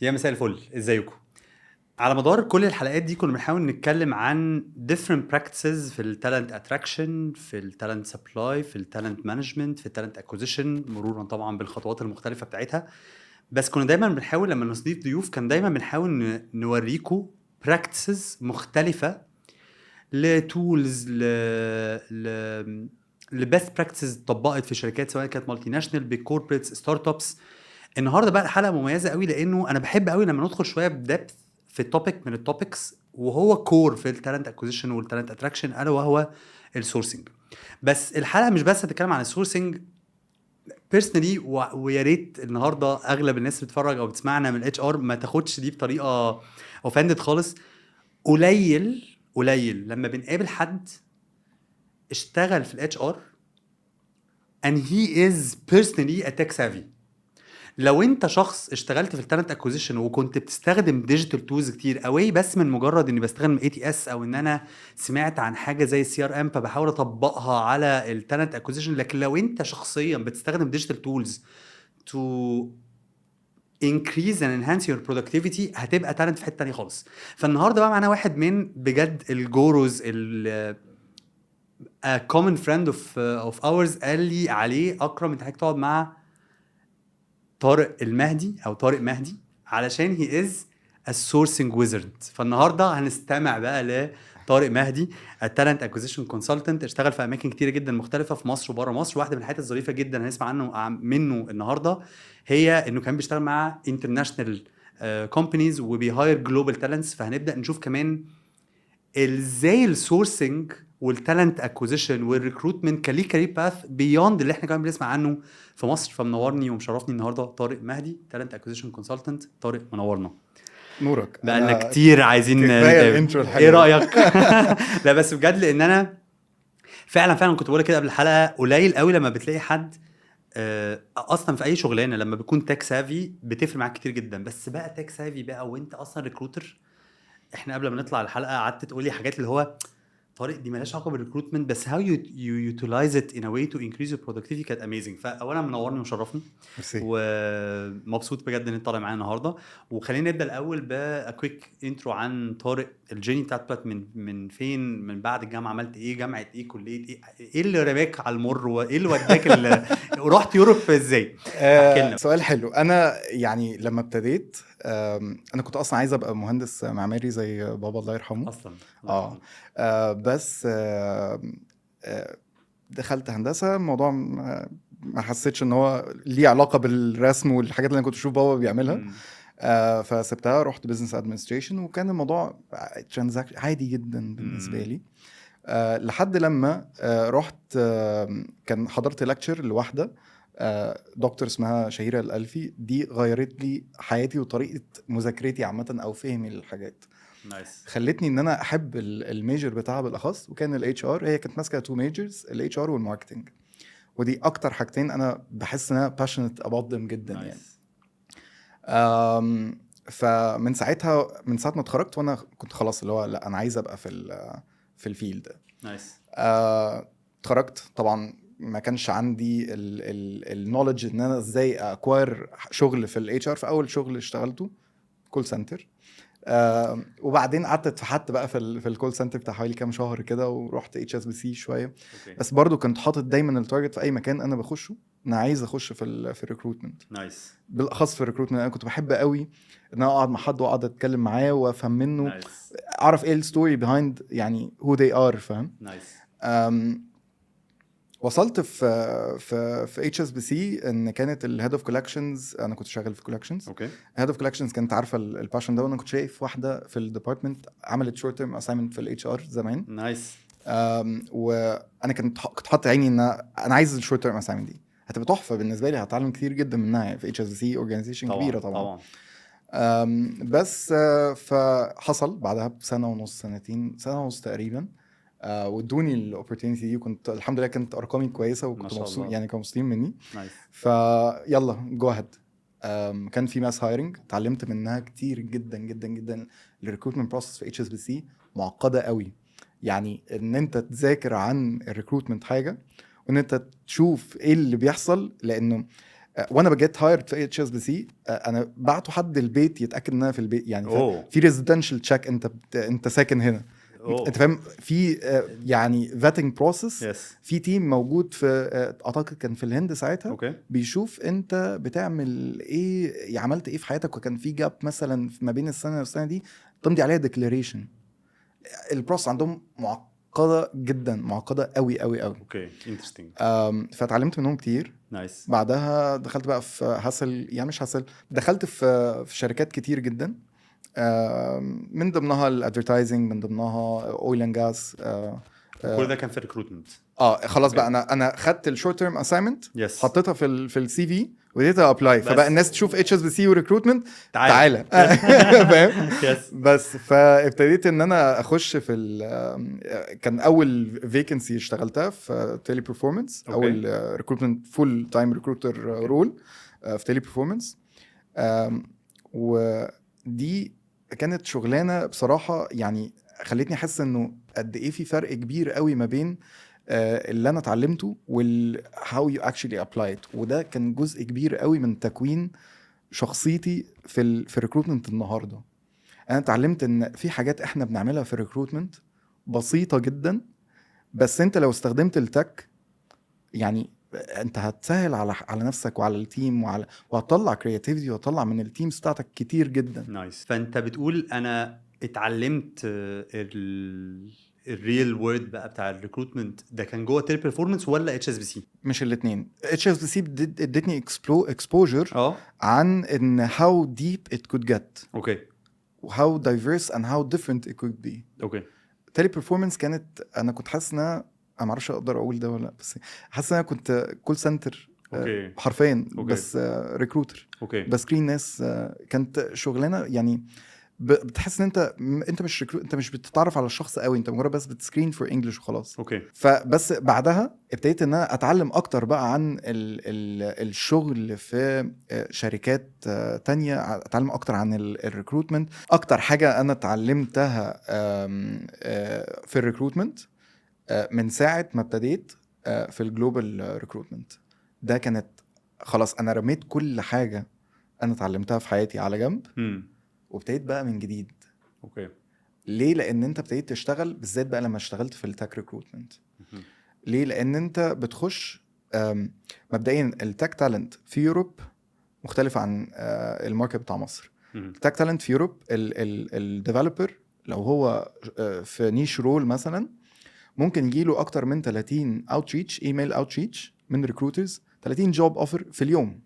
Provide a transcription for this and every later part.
يا مساء الفل، ازيكم؟ على مدار كل الحلقات دي كنا بنحاول نتكلم عن different practices في التالنت attraction، في التالنت supply، في التالنت management، في التالنت acquisition، مرورا طبعا بالخطوات المختلفة بتاعتها. بس كنا دايما بنحاول لما نستضيف ضيوف كان دايما بنحاول نوريكم practices مختلفة لتولز لبست براكتسز اتطبقت في شركات سواء كانت مالتي ناشونال بكوربريتس ستارت ابس. النهارده بقى الحلقه مميزه قوي لانه انا بحب قوي لما ندخل شويه بدبث في التوبيك من التوبكس وهو كور في التالنت اكوزيشن والتالنت اتراكشن الا وهو السورسنج. بس الحلقه مش بس هتتكلم عن السورسنج بيرسونالي، ويا ريت النهارده اغلب الناس اللي بتتفرج او بتسمعنا من الاتش ار ما تاخدش دي بطريقه اوفندد خالص. قليل لما بنقابل حد اشتغل في الاتش ار and he is personally a tech savvy. لو انت شخص اشتغلت في التالنت اكوزيشن وكنت بتستخدم ديجيتال تولز كتير اوي بس من مجرد اني بستخدم اي تي اس او ان انا سمعت عن حاجه زي السي ار ام فبحاول اطبقها على التالنت اكوزيشن، لكن لو انت شخصيا بتستخدم ديجيتال تولز to increase and enhance your productivity هتبقى تالنت في حته تانيه خالص. فالنهارده بقى معانا واحد من بجد الجوروز a common friend of ours قال لي عليه اكرم انت حضرتك تقعد مع طارق المهدي او طارق مهدي علشان he is a sourcing wizard. فالنهارده هنستمع بقى لطارق مهدي التالنت اكوزيشن كونسلتنت، اشتغل في اماكن كتيره جدا مختلفه في مصر وبره مصر. واحده من الحاجات الظريفه جدا هنسمع منه النهارده هي انه كان بيشتغل مع انترناشونال كومبانيز وبيهاير جلوبال تالنتس. فهنبدا نشوف كمان ازاي السورسنج والتالنت اكوزيشن والريكروتمنت كان ليه كارير باث بيوند اللي احنا كمان بنسمع عنه في مصر. فمنورني ومشرفني النهارده طارق مهدي تالنت اكوزيشن كونسلتنت. طارق منورنا، نورك. بقالنا كتير عايزين كفايه نتقابل. الانترو الحلو. ايه رايك؟ لا بس بجد لان انا فعلا كنت بقول كده قبل الحلقه، قليل قوي لما بتلاقي حد اصلا في اي شغلانه لما بيكون تك سافي بتفرق معاك كتير جدا. بس بقى تك سافي بقى وانت اصلا ريكروتر. احنا قبل ما نطلع الحلقه قعدت تقولي حاجات اللي هو طارق دي مالهاش علاقه بالريكروتمنت بس how you utilize it in a way to increase your productivity كانت amazing. فاولا منورني ومشرفني ومبسوط بجد ان انت طالع معانا النهارده. وخلينا نبدا الاول بكويك انترو عن طارق، الجيرني بتاعتك من فين، من بعد الجامعه عملت ايه، جامعه ايه، كليه ايه اللي رماك على المر وايه اللي وداك ورحت يوروب ازاي؟ احكي لنا. سؤال حلو. انا يعني لما ابتديت انا كنت اصلا عايز ابقى مهندس معماري زي بابا الله يرحمه اصلا بس دخلت هندسه. الموضوع ما حسيتش ان هو ليه علاقه بالرسم والحاجات اللي انا كنت اشوف بابا بيعملها. فسبتها، رحت بزنس ادمنستريشن، وكان الموضوع ترانزاكشن عادي جدا بالنسبه لي. لحد لما رحت كان حضرت لكتشر لواحده دكتور اسمها شهيرة الألفي. دي غيرت لي حياتي وطريقة مذاكرتي عامة أو فهمي للحاجات. نايس. خلتني ان انا احب الميجر بتاعها بالاخص، وكان الاتش ار. هي كانت ماسكه تو ميجرز، الاتش ار والماركتنج، ودي اكتر حاجتين انا بحس ان انا باشنت اباوت ذم جدا. يعني فمن ساعتها، من ساعه ما اتخرجت وانا كنت خلاص اللي هو لا انا عايز ابقى في الفيلد. نايس. اتخرجت طبعا ما كانش عندي النوليدج ان انا ازاي اكواير شغل في الاتش ار. في اول شغل اشتغلته كول سنتر، وبعدين قعدت اتفحت بقى في الكول سنتر بتاع حوالي كام شهر كده، ورحت اتش اس بي سي شويه. بس برضو كنت حاطط دايما التارجت في اي مكان انا بخشه انا عايز اخش في الريكروتمنت. نايس. بالاخص في الريكروتمنت انا كنت بحب قوي ان انا اقعد مع حد واقعد اتكلم معاه وافهم منه، اعرف ايه الستوري بيهايند يعني who they are. فاهم؟ نايس. وصلت في اتش اس بي سي ان كانت الهيد اوف كولكشنز. انا كنت شغال في كولكشنز. هيد اوف كولكشنز كانت عارفه الباشن ده، وانا كنت شايف واحده في الديبارتمنت عملت شورت تيرم اساينمنت في الاتش ار زمان. نايس. وانا كنت حاطط عيني ان انا عايز الشورت تيرم اساينمنت دي، هتبقى تحفه بالنسبه لي، هتعلم كتير جدا منها. يعني في اتش اس بي سي اورجانيزيشن كبيره طبعا. بس فحصل بعدها بسنه ونص، سنه ونص تقريبا، وادوني الاوبورتونيتي دي، وكنت الحمد لله كانت ارقامي كويسه وكنت مبسوط، يعني كانوا مبسوطين مني. فيلا جو اهيد. كان في ماس هايرنج، اتعلمت منها كتير جدا جدا جدا. الريكروتمنت بروسس في اتش اس بي سي معقده قوي، يعني ان انت تذاكر عن الريكروتمنت حاجه، وان انت تشوف ايه اللي بيحصل، لانه وانا بجيت هايرد في HSBC انا بعته حد البيت يتاكد ان انا في البيت يعني أوه. في ريزيدنشال تشيك انت ساكن هنا. انت فاهم في يعني vetting process. يس في تيم موجود في اعتقد كان في الهند ساعتها اوكي بيشوف انت بتعمل ايه عملت ايه في حياتك وكان في جاب مثلا ما بين السنه والسنه دي تمضي عليها ديكلاريشن. البروسس عندهم معقده جدا معقده قوي قوي قوي. اوكي انترستينج فتعلمت منهم كتير. نايس بعدها دخلت بقى في هاسل يعني مش هاسل دخلت في شركات كتير جدا من ضمنها الادفرتايزنج من ضمنها اويل اند جاز. كل ده كان في ريكروتمنت خلاص Okay. بقى انا خدت الشورت تيرم اساينمنت يس حطيتها في السي في وبديت ابلاي بس. فبقى الناس تشوف HSBC وريكروتمنت تعالى فاهم يس بس فابتديت ان انا اخش في كان اول فيكنسي اشتغلتها في تيلي برفورمانس Okay. اول ريكروتمنت فول تايم ريكروتر رول في تيلي برفورمانس. ودي كانت شغلانه بصراحه يعني خلتني احس انه قد ايه في فرق كبير قوي ما بين اللي انا اتعلمته how you actually apply it. وده كان جزء كبير قوي من تكوين شخصيتي في الريكروتمنت النهارده. انا اتعلمت ان في حاجات احنا بنعملها في الريكروتمنت بسيطه جدا بس انت لو استخدمت التك يعني انت هتسهل على نفسك وعلى التيم وهتطلع كرياتيفيتي وهتطلع من التيمز بتاعتك كتير جدا. نايس فانت بتقول انا اتعلمت الريل وورد بقى بتاع الريكروتمنت ده كان جوه تيلي بيرفورمانس ولا HSBC؟ مش الاثنين. HSBC ادتني exposure عن ان how deep it could get اوكي how diverse and how different it could be. اوكي تيلي بيرفورمانس كانت انا كنت حاسس ان انا معرفش اقدر اقول ده ولا لا بس حاسس ان انا كنت كول سنتر اوكي حرفيا أوكي. بس ريكروتر اوكي بسكرين ناس. كانت شغلانه يعني بتحس ان انت مش بتتعرف على الشخص قوي انت مجرد بس بتسكرين فور انجلش وخلاص. اوكي فبس بعدها ابتديت ان انا اتعلم اكتر بقى عن الشغل في شركات تانية اتعلم اكتر عن الريكروتمنت. اكتر حاجه انا اتعلمتها في الريكروتمنت من ساعه ما ابتديت في الجلوبال ريكروتمنت ده كانت خلاص انا رميت كل حاجه انا اتعلمتها في حياتي على جنب وابتديت بقى من جديد. اوكي ليه؟ لان انت ابتديت تشتغل بالذات بقى لما اشتغلت في التك ريكروتمنت. ليه؟ لان انت بتخش مبدئيا التك تالنت في يوروب مختلف عن الماركت بتاع مصر. التك تالنت في يوروب الديفلوبر لو هو في نيش رول مثلا ممكن يجيله اكتر من 30 اوتريتش ايميل اوتريتش من ريكروترز 30 جوب اوفر في اليوم.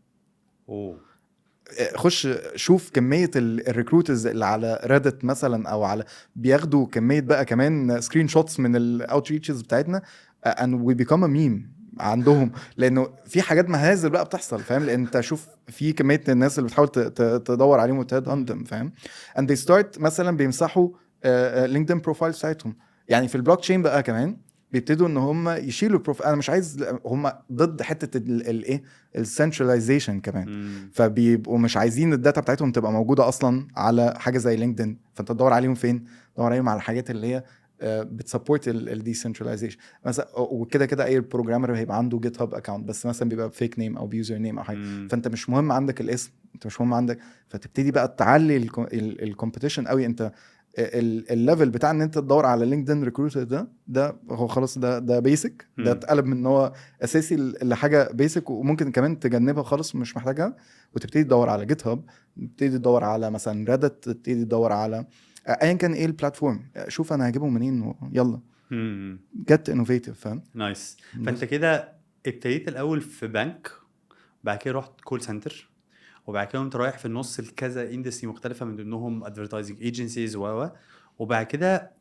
خش شوف كمية الريكروترز اللي على ريدت مثلا او على بياخدوا كمية بقى كمان سكرين شوتس من الاوتريتشز بتاعتنا and we become a meme عندهم لانه في حاجات مهازل بقى بتحصل فاهم. لان انت شوف في كمية الناس اللي بتحاول تدور عليهم وتهد هاندم فاهم. and they start مثلا بيمسحوا لينكدين بروفايل بتاعتهم. يعني في البلوك تشين بقى كمان بيبتدوا ان هم يشيلوا انا مش عايز هم ضد حته الايه السنتراليزيشن كمان. فبيبقوا مش عايزين الداتا بتاعتهم تبقى موجوده اصلا على حاجه زي لينكدين. فانت تدور عليهم فين؟ تدور عليهم على الحاجات اللي هي بتسبورت الديسنتراليزيشن مثلا. وكده كده اي بروجرامر هيبقى عنده جيت هاب اكاونت بس مثلا بيبقى فيك نيم او بيوزر نيم او حاجه. فانت مش مهم عندك الاسم انت مش مهم عندك. فتبتدي بقى تعلي الكومبيتيشن قوي. انت الليفل بتاع ان انت تدور على لينكدين ريكروتر ده هو خلاص ده بيسك. ده اتقلب من ان هو اساسي لحاجه بيسك وممكن كمان تجنبها خالص مش محتاجها وتبتدي تدور على جيت هاب تبتدي تدور على مثلا ريدت تبتدي تدور على ايا كان ايه البلاتفورم. شوف انا هجيبهم منين يلا جت انوفيتيف فاهم. نايس فانت كده ابتديت الاول في بنك بعد كده رحت كول سنتر وبعد كده انت رايح في النص لكذا اندستري مختلفه من ضمنهم ادفرتايزنج ايجنسيز وبعد كده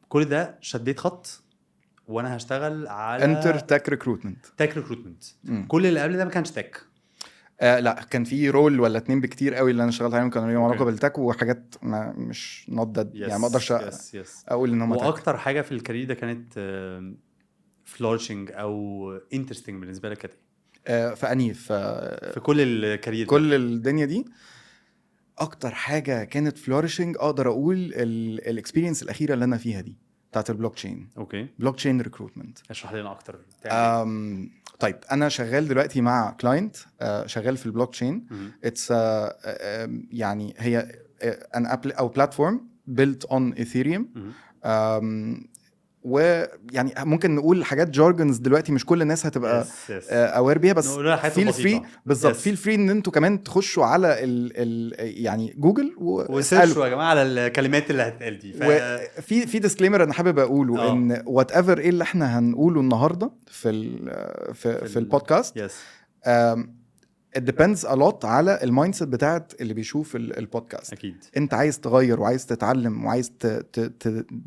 كل ده شديت خط وانا هشتغل على انتر تك ريكروتمنت. تك ريكروتمنت كل اللي قبل ده ما كانش تك. لا كان في رول ولا اتنين بكتير قوي اللي انا اشتغلت عليهم كانوا ليهم علاقه بالتك وحاجات مش نوت يعني ما اقدرش اقول ان هم واكتر حاجه في الكارير ده كانت فلورشنج او انترستنج بالنسبه لك كانت فاني في كل الكارير كل الدنيا دي اكتر حاجه كانت فلورشنج اقدر اقول الاكسبيرينس الاخيره اللي انا فيها دي بتاعت البلوك تشين. اوكي بلوك تشين ريكروتمنت. اشرح لنا اكتر. طيب انا شغال دلوقتي مع كلاينت شغال في البلوك تشين. اتس يعني هي ان او بلاتفورم built on Ethereum. ويعني ممكن نقول حاجات جارجنز دلوقتي مش كل الناس هتبقى اوير بيها، بس فيل فري بالظبط فيل فري ان انتوا كمان تخشوا على ال يعني جوجل وسيرشوا يا جماعه على الكلمات اللي هتقال دي. في ديسكليمر انا حابب اقوله ان وات ايفر ايه اللي احنا هنقوله النهارده في البودكاست it depends a lot على المايند سيت بتاعت اللي بيشوف البودكاست. اكيد انت عايز تغير وعايز تتعلم وعايز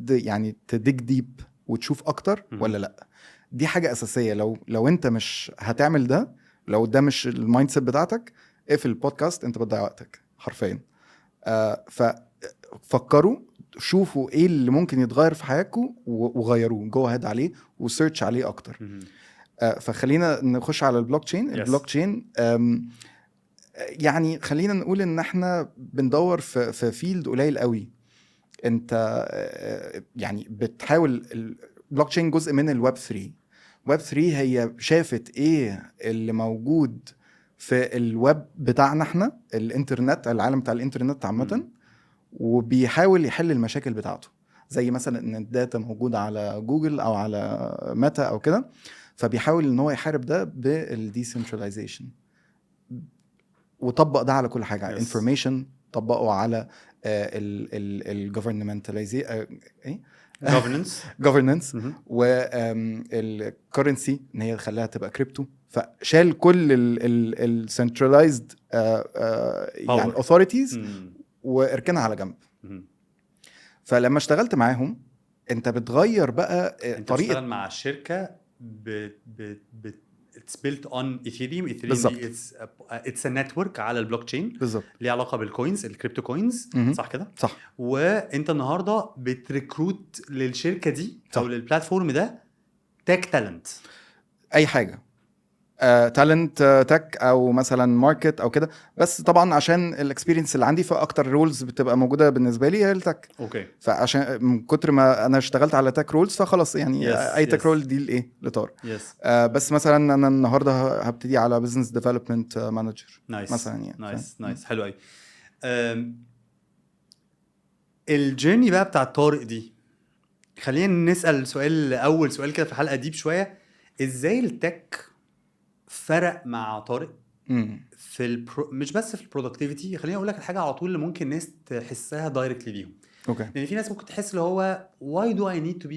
يعني تديك ديب وتشوف اكتر ولا لا. دي حاجه اساسيه. لو انت مش هتعمل ده، لو ده مش المايند سيت بتاعتك، في البودكاست انت بتضيع وقتك حرفيا. ففكروا شوفوا ايه اللي ممكن يتغير في حياتكم وغيروه، جو هيد عليه وسيرش عليه اكتر. فخلينا نخش على البلوك تشين. البلوك تشين يعني خلينا نقول ان احنا بندور في فيلد قليل قوي. انت يعني بتحاول البلوك تشين جزء من الويب 3. ويب 3 هي شافت ايه اللي موجود في الويب بتاعنا احنا، الانترنت، العالم بتاع الانترنت عامه، وبيحاول يحل المشاكل بتاعته، زي مثلا ان الداتا موجوده على جوجل او على ميتا او كده. فبيحاول ان هو يحارب ده بالديسنتراليزيشن، وطبق ده على كل حاجه. انفورميشن طبقه على الجوفرنمنتاليزيشن، governance والكرنسي ان هي خلاها تبقى كريبتو. فشال كل السنترلايزد يعني authorities واركنها على جنب. فلما اشتغلت معاهم انت بتغير بقى انت طريقه. بتشتغل مع الشركه it's built on Ethereum. it's a network على البلوك تشين بالظبط، ليه علاقه بالكوينز، الكريبتو كوينز، صح كده؟ صح. وانت النهارده بتريكروت للشركه دي او للبلاتفورم ده تك تالنت، اي حاجه، تالنت تك او مثلا ماركت او كده. بس طبعا عشان الاكسبيرينس اللي عندي فاكتر رولز بتبقى موجوده بالنسبه لي هي التك. اوكي. فعشان من كتر ما انا اشتغلت على تك رولز فخلاص يعني اي تك رول دي لايه لطار. بس مثلا انا النهارده هبتدي على بزنس ديفلوبمنت مانجر مثلا يعني. نايس حلو قوي. الجيرني بقى بتاع طارق دي، خلينا نسال سؤال، اول سؤال كده في الحلقه دي بشويه. ازاي التك فرق مع طارق في مش بس في البرودكتيفيتي؟ خليني اقول لك الحاجه على طول اللي ممكن الناس تحسها دايركتلي ليهم. اوكي. لان في ناس ممكن تحس اللي هو why do I need to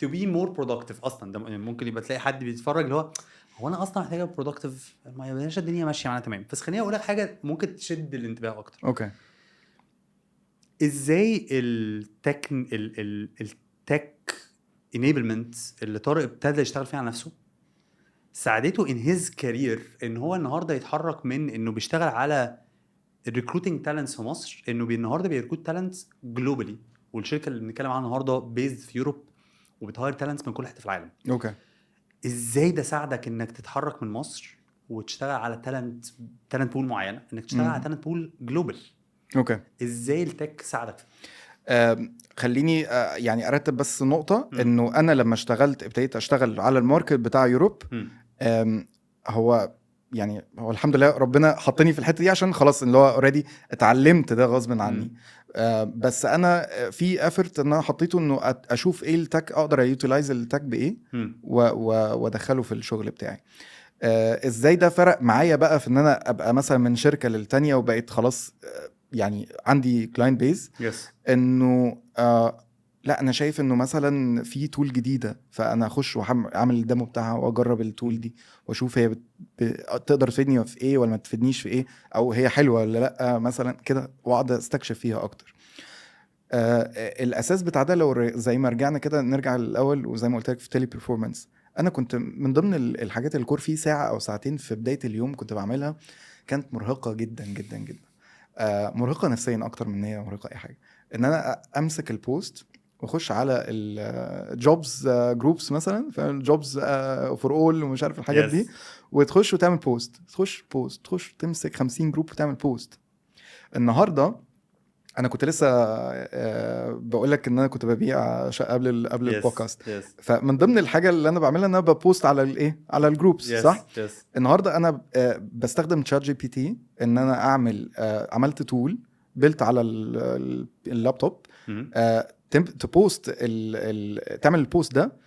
be more productive اصلا. ده ممكن يبقى تلاقي حد بيتفرج اللي هو انا اصلا محتاج ابقى productive، ما يبقاش الدنيا ماشيه معانا تمام. بس خليني اقول لك حاجه ممكن تشد الانتباه اكتر. اوكي. ازاي التك enablement اللي طارق ابتدى يشتغل فيها على نفسه ساعدته in his career ان هو النهارده يتحرك من انه بيشتغل على الريكروتنج تالنتس في مصر، انه النهارده بيركروت تالنتس جلوبالي، والشركه اللي بنتكلم عنها النهارده بيزد في يوروب وبتهاير تالنتس من كل حته في العالم. اوكي. ازاي ده ساعدك انك تتحرك من مصر وتشتغل على تالنت بول معينه، انك تشتغل على تالنت بول جلوبال؟ اوكي. ازاي التك ساعدك؟ خليني يعني ارتب بس نقطه. انه انا لما ابتديت اشتغل على الماركت بتاع يوروب، هو يعني هو الحمد لله ربنا حطني في الحته دي عشان خلاص اللي هو اوريدي اتعلمت ده غصب عني. بس انا في افرت ان انا حطيته انه اشوف ايه التك اقدر يوتيلايز التك بايه وادخله في الشغل بتاعي. ازاي ده فرق معايا بقى في ان انا ابقى مثلا من شركه للتانية وبقيت خلاص يعني عندي كلاينت بيز. انه لا انا شايف انه مثلا في تول جديده، فانا اخش واعمل الديمو بتاعها واجرب التول دي واشوف هي تقدر تفيدني في ايه ولا ما تفيدنيش في ايه، او هي حلوه ولا لا مثلا كده، واقعد استكشف فيها اكتر. الاساس بتاع ده لو زي ما رجعنا كده نرجع للاول، وزي ما قلت لك في تيلي بيرفورمانس، انا كنت من ضمن الحاجات الكور فيه ساعه او ساعتين في بدايه اليوم كنت بعملها، كانت مرهقه جدا جدا جدا. مرهقه نفسيا اكتر من هي مرهقه اي حاجه. ان انا امسك البوست واخش على الجوبز جروبس مثلا، فالجوبز فور اول ومش عارف الحاجات دي، وتخش وتعمل بوست، تخش تمسك 50 جروب وتعمل بوست. النهارده انا كنت لسه بقول لك ان انا كنت ببيع شقه قبل البودكاست. فمن ضمن الحاجه اللي انا بعملها ان انا ببوست على الايه على الجروبس صح. النهارده انا بستخدم تشات جي بي تي ان انا اعمل عملت تول بلت على اللابتوب تبوست تعمل البوست ده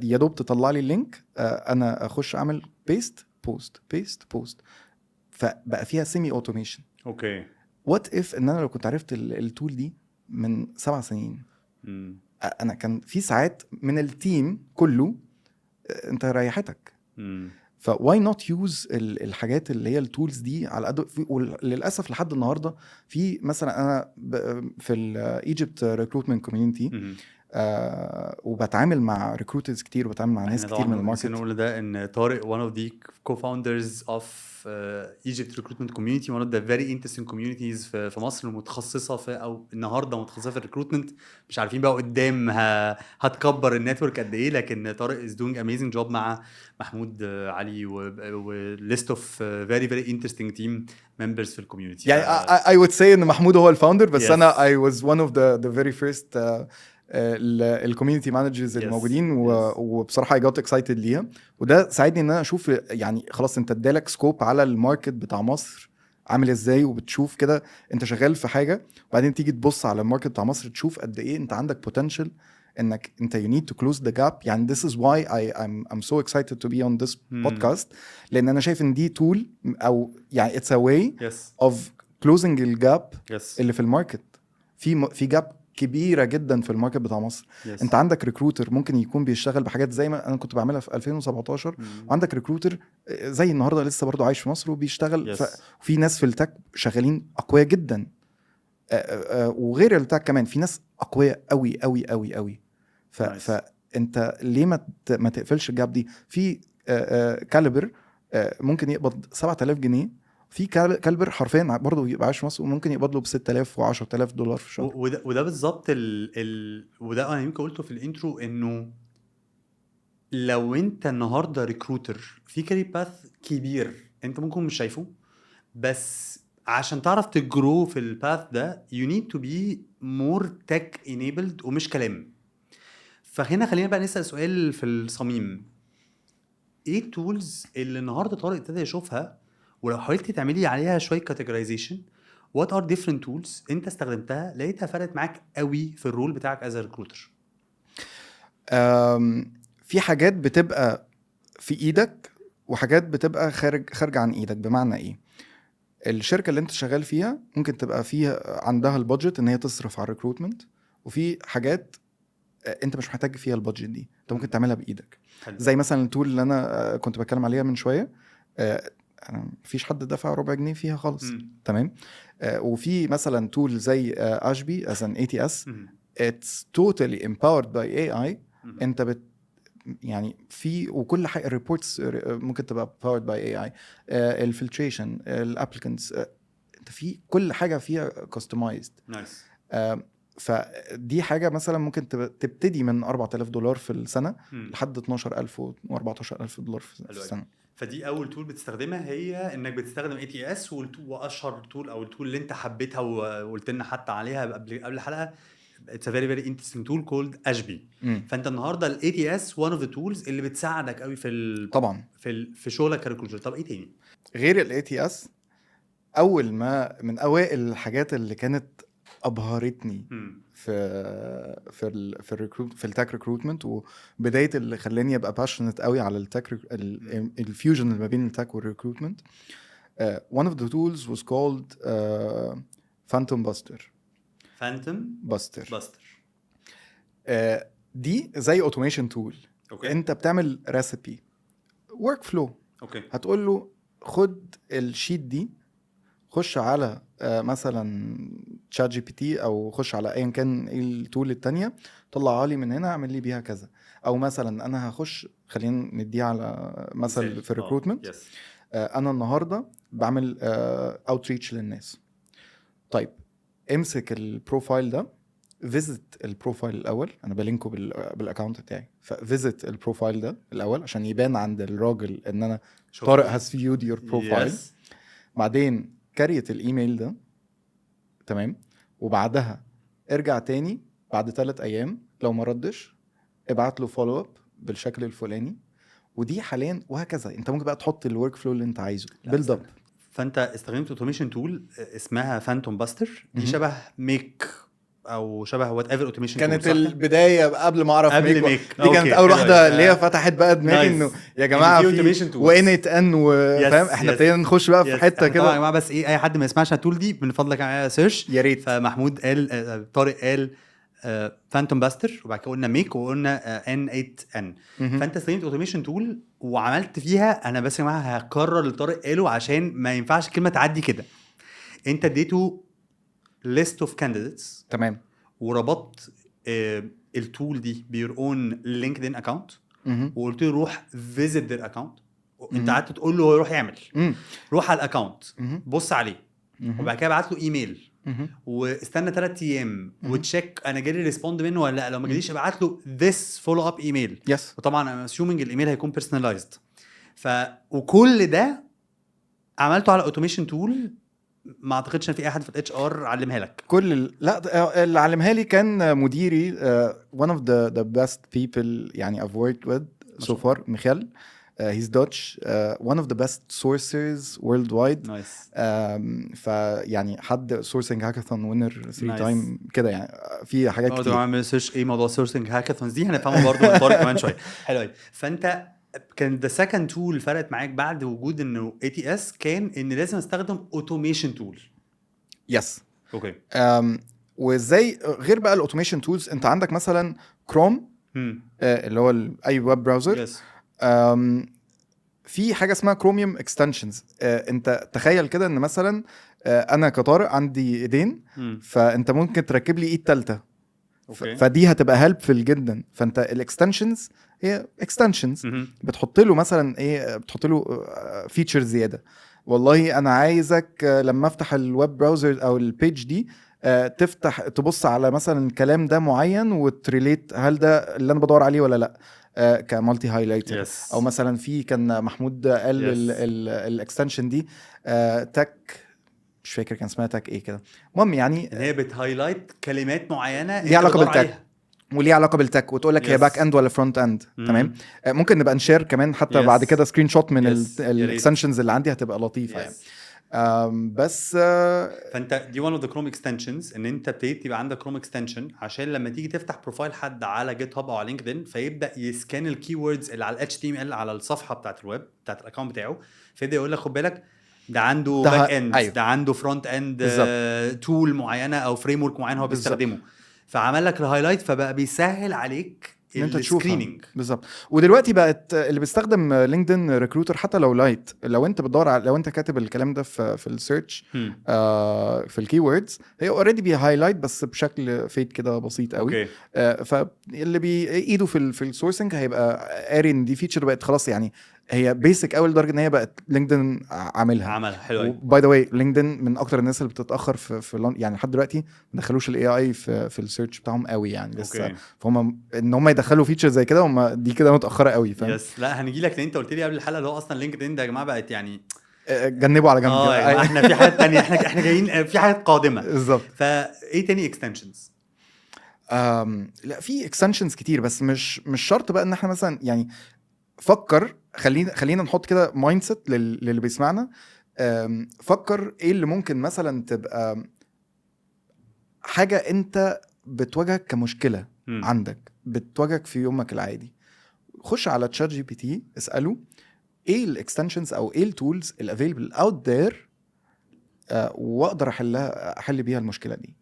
يا دوب تطلع لي اللينك انا اخش اعمل بيست بوست فبقى فيها سيمي اوتوميشن. اوكي وات اف ان انا لو كنت عرفت التول دي من 7 سنين انا كان في ساعات من التيم كله انت ريحتك. فواي نوت يوز الحاجات اللي هي التولز دي على قد وللاسف لحد النهارده في مثلا انا في الايجيبت ريكروتمنت كوميونتي وبتعامل مع ريكروترز كتير وبتعامل مع ناس كتير من الماركت. نقول ده ان طارق one of the co-founders of Egypt recruitment community, one of the very interesting communities في مصر المتخصصه في او النهارده متخصصه في الريكروتمنت. مش عارفين بقى قدام هتكبر النتورك قد ايه، لكن طارق is doing amazing job مع محمود علي و list of very very interesting team members في الكوميونتي. يعني I would say ان محمود هو الفاوندر بس yes. انا I was one of the very first الكوميونتي مانجرز الموجودين وبصراحه I got excited ليها. وده ساعدني ان انا اشوف يعني خلاص انت ادالك سكوب على الماركت بتاع مصر عامل ازاي، وبتشوف كده انت شغال في حاجه وبعدين تيجي تبص على الماركت بتاع مصر تشوف قد ايه انت عندك potential انك انت you need to close the gap. يعني this is why I'm so excited to be on this podcast لان انا شايف ان دي tool او يعني it's a way of closing الجاب اللي في الماركت. في جاب كبيره جدا في الماركت بتاع مصر. انت عندك ريكروتر ممكن يكون بيشتغل بحاجات زي ما انا كنت بعملها في 2017 وعندك ريكروتر زي النهارده لسه برضو عايش في مصر وبيشتغل وفي ناس في التك شغالين اقوياء جدا وغير التك كمان في ناس اقوياء قوي قوي قوي قوي. فانت ليه ما تقفلش الجاب دي؟ في كاليبر ممكن يقبض 7000 جنيه في كالبر حرفيا برضه يبقى عايش في مصر وممكن يقبض له ب 6000 و10000 دولار في الشهر. وده بالظبط وده انا يمكن قلته في الانترو انه لو انت النهارده ريكروتر في كارير باث كبير انت ممكن مش شايفه، بس عشان تعرف تجرو في الباث ده you need to be more tech enabled ومش كلام. فهنا خلينا بقى نسأل سؤال في الصميم، ايه التولز اللي النهارده طارق ابتدى يشوفها ولو حاولت تعملي عليها شويه categorization what are different tools انت استخدمتها لقيتها فرقت معاك قوي في الرول بتاعك as a recruiter؟ في حاجات بتبقى في ايدك وحاجات بتبقى خارج عن ايدك. بمعنى ايه؟ الشركه اللي انت شغال فيها ممكن تبقى فيها عندها البادجت ان هي تصرف على الريكروتمنت، وفي حاجات انت مش محتاج فيها البادجت دي انت ممكن تعملها بايدك. زي مثلا التول اللي انا كنت بتكلم عليها من شويه مفيش حد دفع ربع جنيه فيها خالص. تمام. وفي مثلا تول زي اشبي as an ATS it's totally empowered by AI. انت يعني في وكل حاجه الريبورتس ممكن تبقى powered by AI. الفلتريشن الابليكانتس انت في كل حاجه فيها customized. نايس. فدي حاجه مثلا ممكن تبتدي من $4000 في السنه لحد $12000 و$14000 في السنه. فدي اول تول بتستخدمها هي انك بتستخدم ATS، واشهر تول او التول اللي انت حبيتها وقلت لنا حتى عليها قبل الحلقه it's a very very interesting tool called أشبي. فانت النهارده ال ATS one of the tools اللي بتساعدك قوي طبعا في شغلك كريكروتر. طب ايه تاني غير ال ATS؟ اول ما من اوائل الحاجات اللي كانت ابهرتني في الريكروت في التك ريكروتمنت وبدايه اللي خلاني ابقى باشنت قوي على التك الفيوجن اللي ما بين التك والريكروتمنت. one of the tools was called Phantom Buster. دي زي اوتوميشن تول. انت بتعمل ريسيبي ورك فلو. هتقول له خد الشيت دي خش على مثلا تشات جي بي تي او خش على ايا كان التول التانية طلعها لي من هنا اعمل لي بيها كذا. او مثلا انا هخش خلينا نديها على مثل في الريكروتمنت. انا النهارده بعمل اوتريتش للناس. طيب امسك البروفايل ده فيزيت البروفايل الاول. انا بلينكه بالاكونت بتاعي ففيزيت البروفايل ده الاول عشان يبان عند الراجل ان انا طارق has viewed your profile. بعدين كريت الايميل ده تمام وبعدها ارجع تاني بعد 3 ايام، لو ما ردش ابعت له فولو اب بالشكل الفلاني. ودي حاليا وهكذا انت ممكن بقى تحط الورك فلو اللي انت عايزه بيلد اب. فانت استخدمت اوتوميشن تول اسمها فانتوم باستر، دي شبه ميك او شبه وات ايفر اوتوميشن تول. كانت البدايه قبل ما اعرف قبل ميك ميك. دي كانت اول واحده اللي هي فتحت بقى دماغي انه يا جماعه في وانت ان وفاهم احنا ابتدينا نخش بقى في حته كده. طبعا يا جماعه بس ايه، اي حد ما يسمعش التول دي من فضلك اعمل سيرش يا ريت. فمحمود قال طارق قال فانتوم باستر وبعد كده قلنا ميك وقلنا N8N. فانت استخدمت اوتوميشن تول وعملت فيها، انا بس يا جماعه هكرر اللي طارق قاله عشان ما ينفعش كلمه تعدي كده. انت اديته list of candidates تمام، وربطت التول دي بيور اون لينكدين اكاونت وقلت له روح فيزيت ذير اكاونت. انت قعدت تقول له روح يعمل روح على الاكاونت بص عليه وبعد كده بعت له ايميل واستنى 3 ايام وتشيك انا جالي ريسبوند منه ولا لا. لو ما جاليش ابعت له this follow up ايميل. يس. وطبعا انا اسيومينج الايميل هيكون personalized. وكل ده عملته على اوتوميشن تول. ما اعتقدش ان في اي حد في الاتش ار علمها لك. لا اللي علمها لي كان مديري one of the best people يعني I've worked with so far ميخيل. he's Dutch, one of the best sourcers worldwide. Nice. فيعني حد sourcing hackathon winner 3 time كده يعني في حاجات كتير. عامل سيرش ايه موضوع sourcing hackathons دي هنفهمه برضه من طارق كمان شويه. حلو. فانت كان the second tool فرقت معاك بعد وجود انه ATS كان ان لازم استخدم automation tool. يس. اوكي. وازاي غير بقى الاوتوميشن تولز، انت عندك مثلا كروم اللي هو اي ويب براوزر. في حاجه اسمها كروميوم اكستنشنز. انت تخيل كده ان مثلا انا كطارق عندي ايدين فانت ممكن تركب لي ايد ثالثه. فدي هتبقى هيلبفل جدا. فانت الاكستنشنز هي اكستنشنز بتحط له مثلا ايه، بتحط له فيتشر زياده. والله انا عايزك لما افتح الويب براوزر او البيج دي تفتح تبص على مثلا الكلام ده معين وتريليت هل ده اللي انا بدور عليه ولا لا كمالتي هايلايتر. او مثلا في كان محمود قال الاكستنشن دي تاك، مش فاكر كان اسمها تاك ايه كده. المهم يعني هي بتهايلايت كلمات معينه ليها علاقه بالتاك وليه علاقه بالتك وتقول لك هي باك اند ولا فرونت اند. تمام. ممكن نبقى نشير كمان حتى بعد كده سكرين شوت من الاكستنشنز اللي عندي هتبقى لطيفه يعني. بس فانت دي one of the Chrome extensions ان انت ابتديت يبقى عندك Chrome extension عشان لما تيجي تفتح بروفايل حد على جيت هاب او على لينكدين فيبدا يسكان الكي ووردز اللي على HTML على الصفحه بتاعه الويب بتاعه الاكونت بتاعه، فيبدا يقول لك خد بالك ده عنده باك اند. أيوه. ده عنده فرونت اند تول معينه او فريم ورك معين هو بيستخدمه. فعمل لك الهايلايت فبقى بيسهل عليك السكريننج. بالظبط. ودلوقتي بقت اللي بيستخدم لينكدين ريكروتر حتى لو لايت، لو انت بتدور على لو انت كاتب الكلام ده في السيرش في الكي ووردز هي اوريدي بي هايلايت بس بشكل فيد كده بسيط قوي. فاللي بايده في السورسنج هيبقى قاري ان دي فيتشر بقت خلاص يعني هي بيسك اول درجه ان هي بقت لينكدين عملها حلو. باي ذا واي لينكدين من اكتر الناس اللي بتتاخر في يعني لحد دلوقتي ما دخلوش الاي اي في السيرش بتاعهم قوي يعني لسه. فهم ان هم يدخلوا فيتشر زي كده هم دي كده متاخره قوي فاهم. يس. لا هنيجي لك لان انت قلت لي قبل الحلقه اللي هو اصلا لينكدين ده يا جماعه بقت يعني جنبوا على جنب يعني احنا في حاجات تانية احنا جايين في حاجات قادمه بالظبط. فايه تاني اكستنشنز؟ لا في اكستنشنز كتير بس مش شرط بقى ان احنا مثلا يعني فكر خلينا نحط كده مايند سيت للي بيسمعنا. فكر ايه اللي ممكن مثلا تبقى حاجه انت بتواجهك كمشكله عندك بتواجهك في يومك العادي. خش على تشات جي بي تي اساله ايه الاكستنشنز او ايه التولز الافيلبل اوت ذير واقدر احل بيها المشكله دي.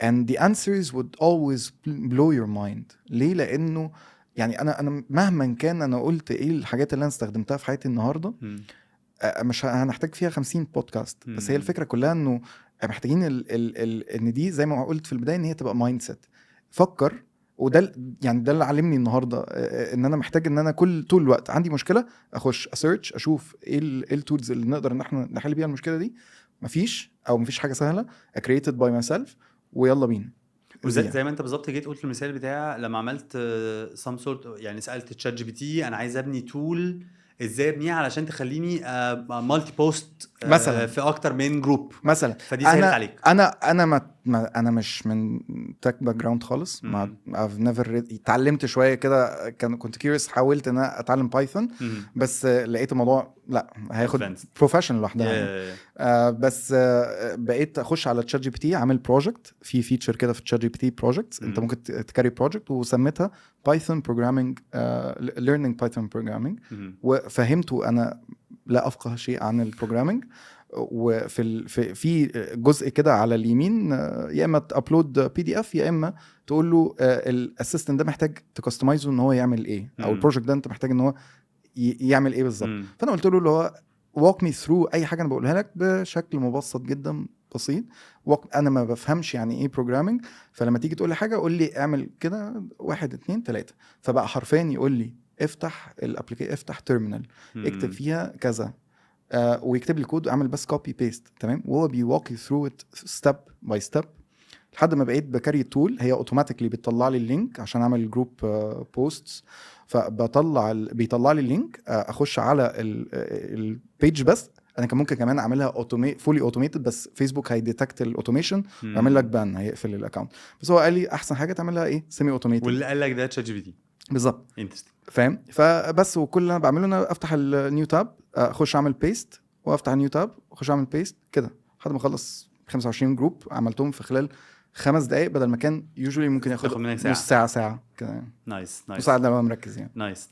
and the answers would always blow your mind. ليه؟ لانه يعني انا مهما كان انا قلت ايه الحاجات اللي انا استخدمتها في حياتي النهارده مش هنحتاج فيها 50 بودكاست. بس هي الفكره كلها انه محتاجين ان دي زي ما قلت في البدايه ان هي تبقى مايند سيت. فكر. وده يعني ده اللي علمني النهارده ان انا محتاج ان انا طول الوقت عندي مشكله اخش اسيرش اشوف ايه التولز اللي نقدر ان احنا نحل بيها المشكله دي. مفيش حاجه سهله created by myself ويلا بينا. زي ما انت بالظبط جيت قلت المثال بتاع لما عملت some sort يعني سالت تشات جي بي تي انا عايز ابني تول ازاي ابنيها علشان تخليني مالتي بوست مثلا في اكتر من جروب مثلا. فدي سهلت عليك. انا انا مش من تك باك جراوند خالص. ما I've never اتعلمت شويه كده، كنت كيوريوس، حاولت ان انا اتعلم بايثون بس لقيت الموضوع لا هياخد بروفيشن لوحدها يعني. بس بقيت اخش على تشات جي بي تي، عامل بروجكت في فيتشر كده في تشات جي بي تي بروجكتس، انت ممكن تكاري بروجكت، وسميتها بايثون بروجرامينج ليرنينج بايثون بروجرامينج، وفهمته انا لا افقه شيء عن البروجرامينج. وفي في جزء كده على اليمين يا اما تابلود بي دي اف، يا اما تقول له الاسيستنت ده محتاج تكستمايزه ان هو يعمل ايه، او البروجكت ده انت محتاج ان هو يعمل ايه بالظبط. فانا قلت له اللي هو walk me through اي حاجه انا بقولها لك بشكل مبسط جدا بسيط. انا ما بفهمش يعني ايه بروجرامينج، فلما تيجي تقول لي حاجه قول لي اعمل كده 1 2 3. فبقى حرفيا يقول لي افتح الابلكيشن، افتح تيرمينال، اكتب فيها كذا، ويكتب لي كود واعمل بس كوبي بيست، تمام. وهو بيوالك يو ثرو ات ستيب باي ستيب لحد ما بقيت بكاري التول. هي اوتوماتيكلي بتطلع لي اللينك عشان اعمل جروب بوستس، بيطلع لي اللينك، اخش على البيج. بس انا كان ممكن كمان اعملها فولي اوتوميتد، بس فيسبوك هيديتكت الاوتوميشن ويعمل لك بان، هيقفل الاكونت. بس هو قال لي احسن حاجه تعملها ايه، سيمي اوتوميتد. واللي قال لك ده تشات جي بي تي بالظبط، انترستنج، فاهم. فبس وكل اللي انا بعمله انا افتح النيو تاب، اخش اعمل بيست، وافتح النيو تاب واخش اعمل بيست كده لحد ما اخلص 25 جروب عملتهم في خلال 5 دقائق، بدل ما كان يوجوالي ممكن ياخد نص ساعه كده. نايس مساعد لما مركز يعني. نايس.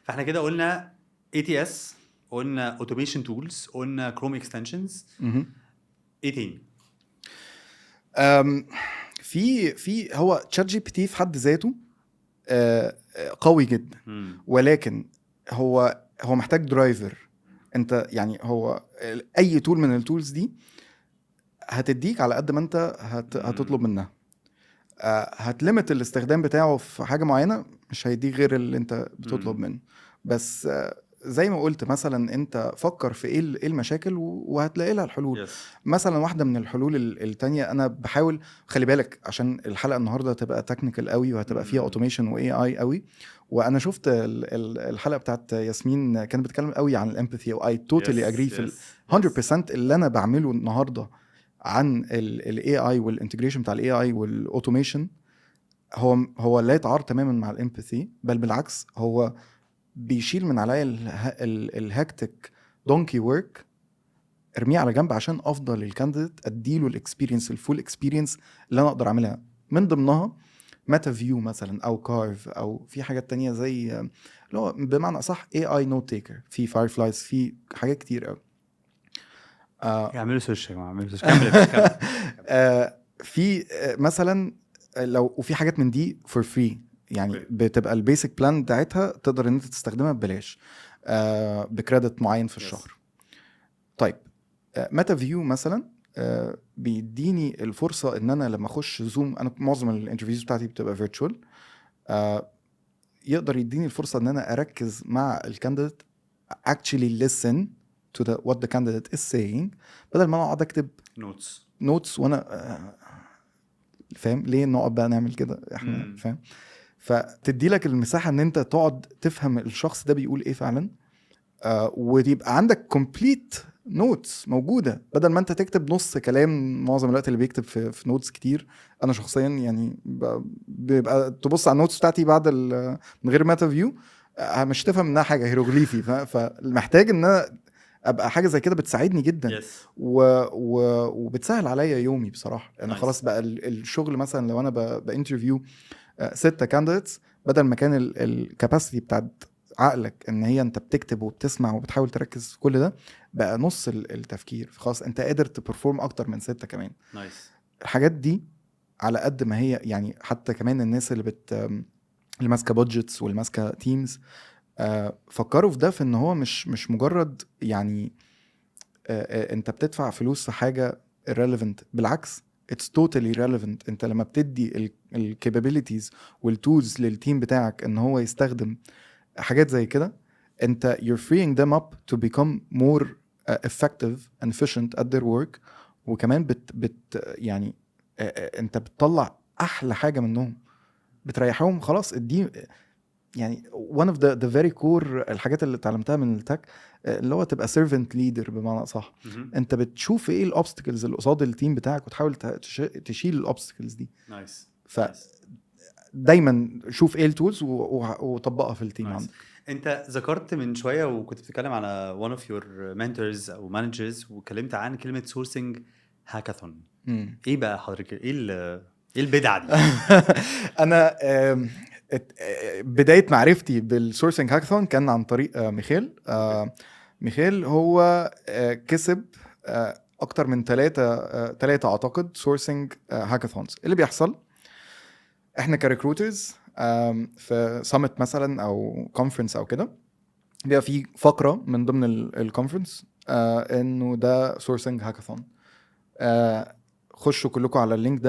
فاحنا كده قلنا ATS، قلنا اوتوميشن تولز، قلنا كروم اكستنشنز. ايه تاني؟ في هو تشات جي بي تي في حد ذاته قوي جدا، ولكن هو محتاج درايفر. انت يعني هو اي تول من التولز دي هتديك على قد ما انت هتطلب منها. هتلمت الاستخدام بتاعه في حاجه معينه، مش هيديك غير اللي انت بتطلب منه. بس زي ما قلت مثلا انت فكر في ايه المشاكل وهتلاقي لها الحلول. مثلا واحده من الحلول التانية انا بحاول، خلي بالك عشان الحلقه النهارده تبقى تكنيكال قوي وهتبقى فيها اوتوميشن واي اي قوي. وانا شفت الحلقه بتاعت ياسمين كانت بتتكلم قوي عن الامباثي، واي توتالي اجري في 100% اللي انا بعمله النهارده عن الاي اي والانتجريشن بتاع الاي اي والاوتوميشن. هو لا يتعارض تماما مع الامباثي، بل بالعكس هو بيشيل من عليا الهكتك دونكي ورك، ارميه على جنب عشان افضل الكانديديت اديله الاكسبيرينس، الفول اكسبيرينس اللي انا اقدر اعملها. من ضمنها ميتا فيو مثلا، او كارف، او في حاجات تانية زي اللي هو بمعنى صح اي اي نوت تيكر، في فايرفلايز، في حاجات كتير قوي. اعملوا سيرش يا جماعه، اعملوا سيرش. كمل. في مثلا لو وفي حاجات من دي فور فري يعني بتبقى البيسك بلان بتاعتها تقدر ان انت تستخدمها ببلاش بكريدت معين في الشهر. طيب ميتا فيو مثلا بيديني الفرصه ان انا لما اخش زوم، انا معظم الانترفيوز بتاعتي بتبقى فيرتشوال، يقدر يديني الفرصه ان انا اركز مع الكانديديت، actually listen to what the candidate is saying، بدل ما انا اقعد اكتب نوتس وانا فاهم ليه نقعد بقى نعمل كده احنا فاهم. فتدي لك المساحه ان انت تقعد تفهم الشخص ده بيقول ايه فعلا، ويبقى عندك كومبليت نوتس موجوده، بدل ما انت تكتب نص كلام. معظم الوقت اللي بيكتب في نوتس كتير، انا شخصيا يعني بيبقى تبص على النوتس بتاعتي بعد من غير ميتا فيو مش تفهم انها حاجه هيروغليفي. فمحتاج ان انا ابقى حاجه زي كده بتساعدني جدا. وبتسهل عليا يومي بصراحه. انا خلاص بقى الشغل مثلا لو انا بانترفيو 6 كانديديتس، بدل ما كان الكاباسيتي بتاعت عقلك ان هي انت بتكتب وبتسمع وبتحاول تركز في كل ده، بقى نص التفكير. خلاص انت قادر تبرفورم اكتر من 6 كمان. الحاجات دي على قد ما هي يعني، حتى كمان الناس اللي ماسكه بادجتس واللي ماسكه تيمز فكروا في ده، في ان هو مش مجرد يعني انت بتدفع فلوس في حاجه irrelevant. بالعكس it's totally relevant. انت لما بتدي الكابابيليتيز والتولز للتيم بتاعك ان هو يستخدم حاجات زي كده، انت you're freeing them up to become more effective and efficient at their work. وكمان يعني انت بتطلع احلى حاجه منهم، بتريحهم. خلاص دي يعني one of the very core الحاجات اللي اتعلمتها من التك اللي هو تبقى servant leader بمعنى صح. انت بتشوف ايه الاوبستكلز اللي قصاد التيم بتاعك وتحاول تشيل الاوبستكلز دي. نايس. دايما شوف ايه التولز وطبقها في التيم عندك. انت ذكرت من شويه وكنت بتتكلم على one of your mentors او managers وكلمت عن كلمه sourcing hackathon. ايه بقى حضرتك ايه البدعه دي؟ انا بدايه معرفتي بالسورسنج هاكاثون كان عن طريق ميخيل. هو كسب اكتر من 3 اعتقد سورسنج هاكاثونز. اللي بيحصل احنا كريكروترز في سامت مثلا او كونفرنس او كده بيبقى في فقره من ضمن الكونفرنس انه ده سورسنج هاكاثون. خشوا كلكم على اللينك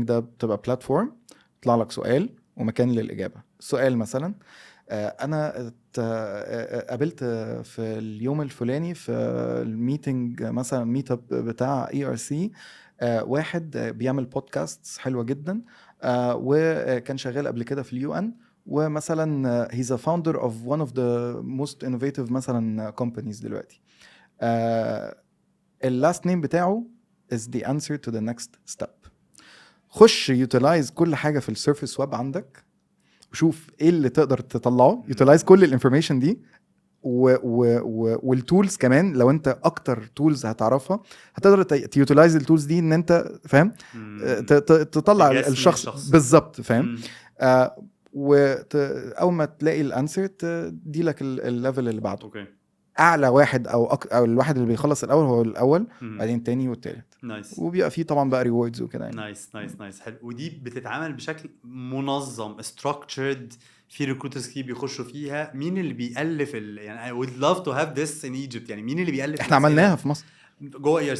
ده بتبقى بلاتفورم يطلع لك سؤال ومكان للاجابه. السؤال مثلا انا قابلت في اليوم الفلاني في الميتنج مثلا ميت اب بتاع ERC واحد بيعمل بودكاست حلوه جدا وكان شغال قبل كده في UN ومثلا he's a founder of one of the most innovative مثلا companies دلوقتي. last name بتاعه is the answer to the next step. خش utilize كل حاجة في السيرفيس ويب عندك وشوف ايه اللي تقدر تطلعه. utilize كل الانفورميشن دي والتولز كمان. لو انت اكتر تولز هتعرفها هتقدر تيوتلايز التولز دي ان انت فاهم تطلع الشخص بالظبط فاهم. واول ما تلاقي الانسر تدي لك الليفل اللي بعده. اعلى واحد او الواحد اللي بيخلص الاول هو الاول بعدين الثاني والثالث. نايس. وبيبقى فيه طبعا بقى ريوردز وكده يعني. نايس حلو. ودي بتتعمل بشكل منظم structured في ريكروترز كتير بيخشوا فيها. مين اللي بيألف يعني I would love to have this in Egypt يعني مين اللي بيألف؟ احنا عملناها في مصر جوه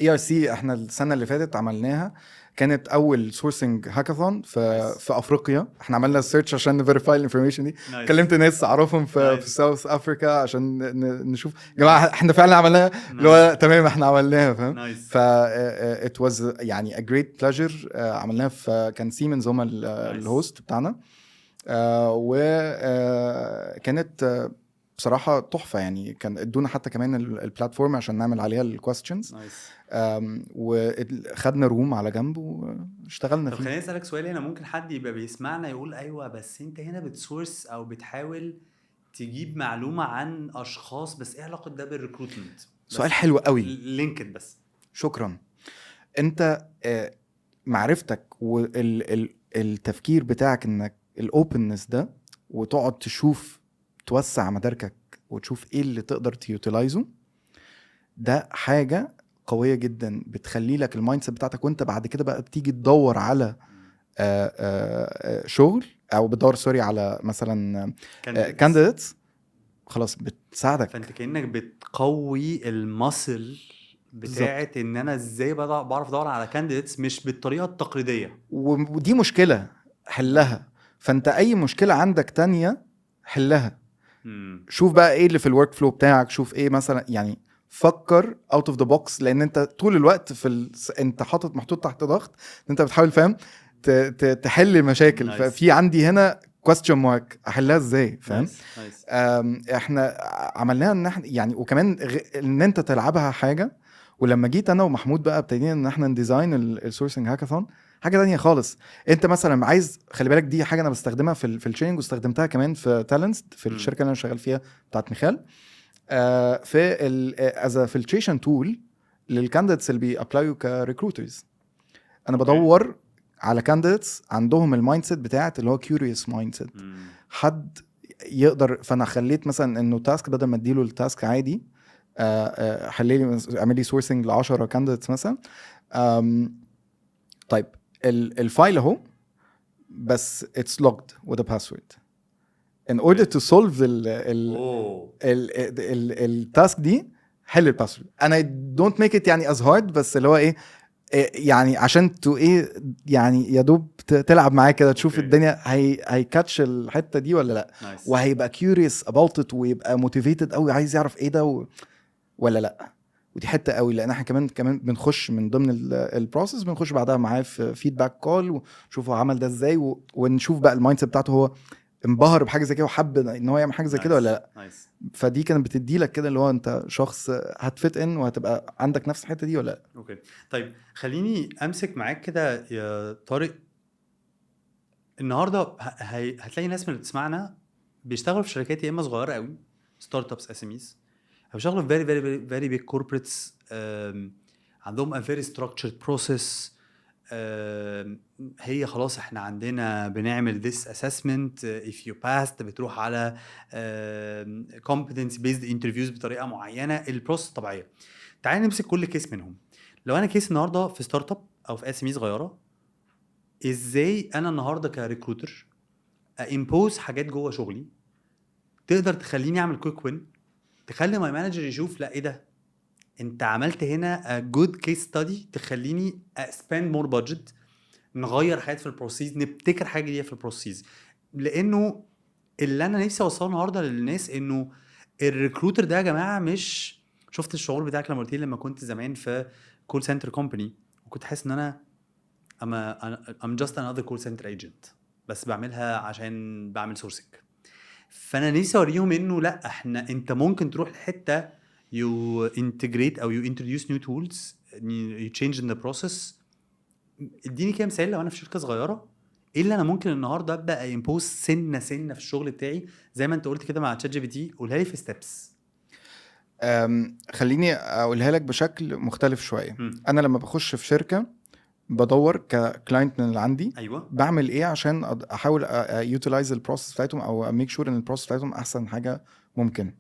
ERC. احنا السنه اللي فاتت عملناها. كانت اول سورسنج هاكاثون في افريقيا. احنا عملنا السيرش عشان نفيريفاي الانفورميشن دي. كلمت ناس اعرفهم في ساوث افريكا عشان نشوف يا جماعه احنا فعلا عملناها اللي هو تمام احنا عملناها فاهم. ف it was يعني a great pleasure. عملناها في كان سيمنز هم الهوست بتاعنا. وكانت بصراحه تحفه يعني. كان ادونا حتى كمان البلاتفورم عشان نعمل عليها الكويستشنز. وخدنا روم على جنب واشتغلنا فيه. خليني اسالك سؤال هنا. ممكن حد يبقى بيسمعنا يقول ايوه بس انت هنا بتسورس او بتحاول تجيب معلومه عن اشخاص بس ايه علاقه ده بالريكروتمنت؟ سؤال حلو قوي. لينكد بس. شكرا. انت معرفتك والتفكير بتاعك انك الاوبننس ده وتقعد تشوف توسع مداركك وتشوف ايه اللي تقدر تيوتلايزه ده حاجة قوية جدا بتخلي لك المايند سيت بتاعتك. وانت بعد كده بقى بتيجي تدور على شغل او بتدور على مثلا كانديديتس خلاص بتساعدك. فانت كأنك بتقوي المسل بتاعت ان انا ازاي بعرف ادور على كانديديتس مش بالطريقة التقليدية. ودي مشكلة حلها. فانت اي مشكلة عندك تانية حلها. شوف بقى ايه اللي في الورك فلو بتاعك. شوف ايه مثلا يعني فكر اوت اوف ذا بوكس. لان انت طول الوقت انت محطوط تحت ضغط انت بتحاول فاهم تحل مشاكل. ففي عندي هنا question mark احلها ازاي فاهم. احنا عملناها ان احنا يعني وكمان ان انت تلعبها حاجه. ولما جيت انا ومحمود بقى ابتدينا ان احنا نديزاين السورسنج هاكاثون حاجه تانية خالص. انت مثلا عايز خلي بالك دي حاجه انا بستخدمها في التريننج واستخدمتها كمان في تالنتس في الشركه اللي انا شغال فيها بتاعت ميخال. في از فلتريشن تول للكانديديتس اللي بيابلايو كريكروترز. انا بدور على كانديديتس عندهم المايند سيت بتاعت اللي هو كيوريوس مايند سيت. حد يقدر. فانا خليت مثلا انه تاسك بدل ما اديله التاسك عادي حللي اعمل لي سورسنج ل 10 كانديديتس مثلا. طيب الفايل اهو بس it's logged with a password. in order to solve التاسك دي حل الباسورد. انا don't make it يعني as hard بس اللي هو ايه يعني عشان تو ايه يعني يا دوب تلعب معاه كده تشوف الدنيا هيكاتش الحته دي ولا لا. وهيبقى curious about it ويبقى motivated قوي عايز يعرف ايه ده ولا لا. ودي حته قوي لان احنا كمان بنخش من ضمن البروسيس بنخش بعدها معاه في فيدباك كول ونشوف هو عمل ده ازاي ونشوف بقى المايند سيت بتاعته هو انبهر بحاجه زي كده وحب ان هو يعمل حاجه زي كده ولا لا. نايس. فدي كانت بتدي لك كده اللي هو انت شخص هتفت ان وهتبقى عندك نفس الحته دي ولا لا. اوكي طيب خليني امسك معاك كده يا طارق. النهارده هتلاقي ناس من اللي بتسمعنا بيشتغلوا في شركات يا اما صغيره قوي ستارت ابس اس ام ايز، او بيشتغلوا في فيري بيج كوربريتس عندهم a very structured process. هي خلاص احنا عندنا بنعمل this assessment if you passed بتروح على competence based interviews بطريقه معينه، البروسس طبيعيه. تعال نمسك كل كيس منهم. لو انا كيس النهارده في ستارت اب او في اس ام اي صغيره، ازاي انا النهارده كريكروتر امبوز حاجات جوه شغلي تقدر تخليني اعمل كويك وين، تخلي ماي مانجر يشوف لا ايه ده انت عملت هنا جود كيس ستادي تخليني اسبند مور بادجت، نغير حاجات في البروسيس، نبتكر حاجه جديده في البروسيس. لانه اللي انا نفسي اوصله النهارده للناس انه الريكروتر ده يا جماعه مش شفت الشعور بتاعك لما قلت لي لما كنت زمان في كول سنتر كومباني وكنت حاسس ان انا I'm just another call center agent بس بعملها عشان بعمل سورسنج. فانا نفسي اوريهم انه لا احنا انت ممكن تروح لحته you integrate او you introduce new tools you change in the process. اديني كده مثال لو انا في شركه صغيره ايه اللي انا ممكن النهارده ابدا امبوز سنه في الشغل بتاعي زي ما انت قلت كده مع تشات جي بي تي. قولها لي في ستيبس. خليني اقولها لك بشكل مختلف شويه. انا لما بخش في شركه بدور ككلاينت من اللي عندي ايوه بعمل ايه عشان احاول يوتيلايز البروسيس بتاعتهم او ميك شور ان البروسيس بتاعتهم احسن حاجه ممكن.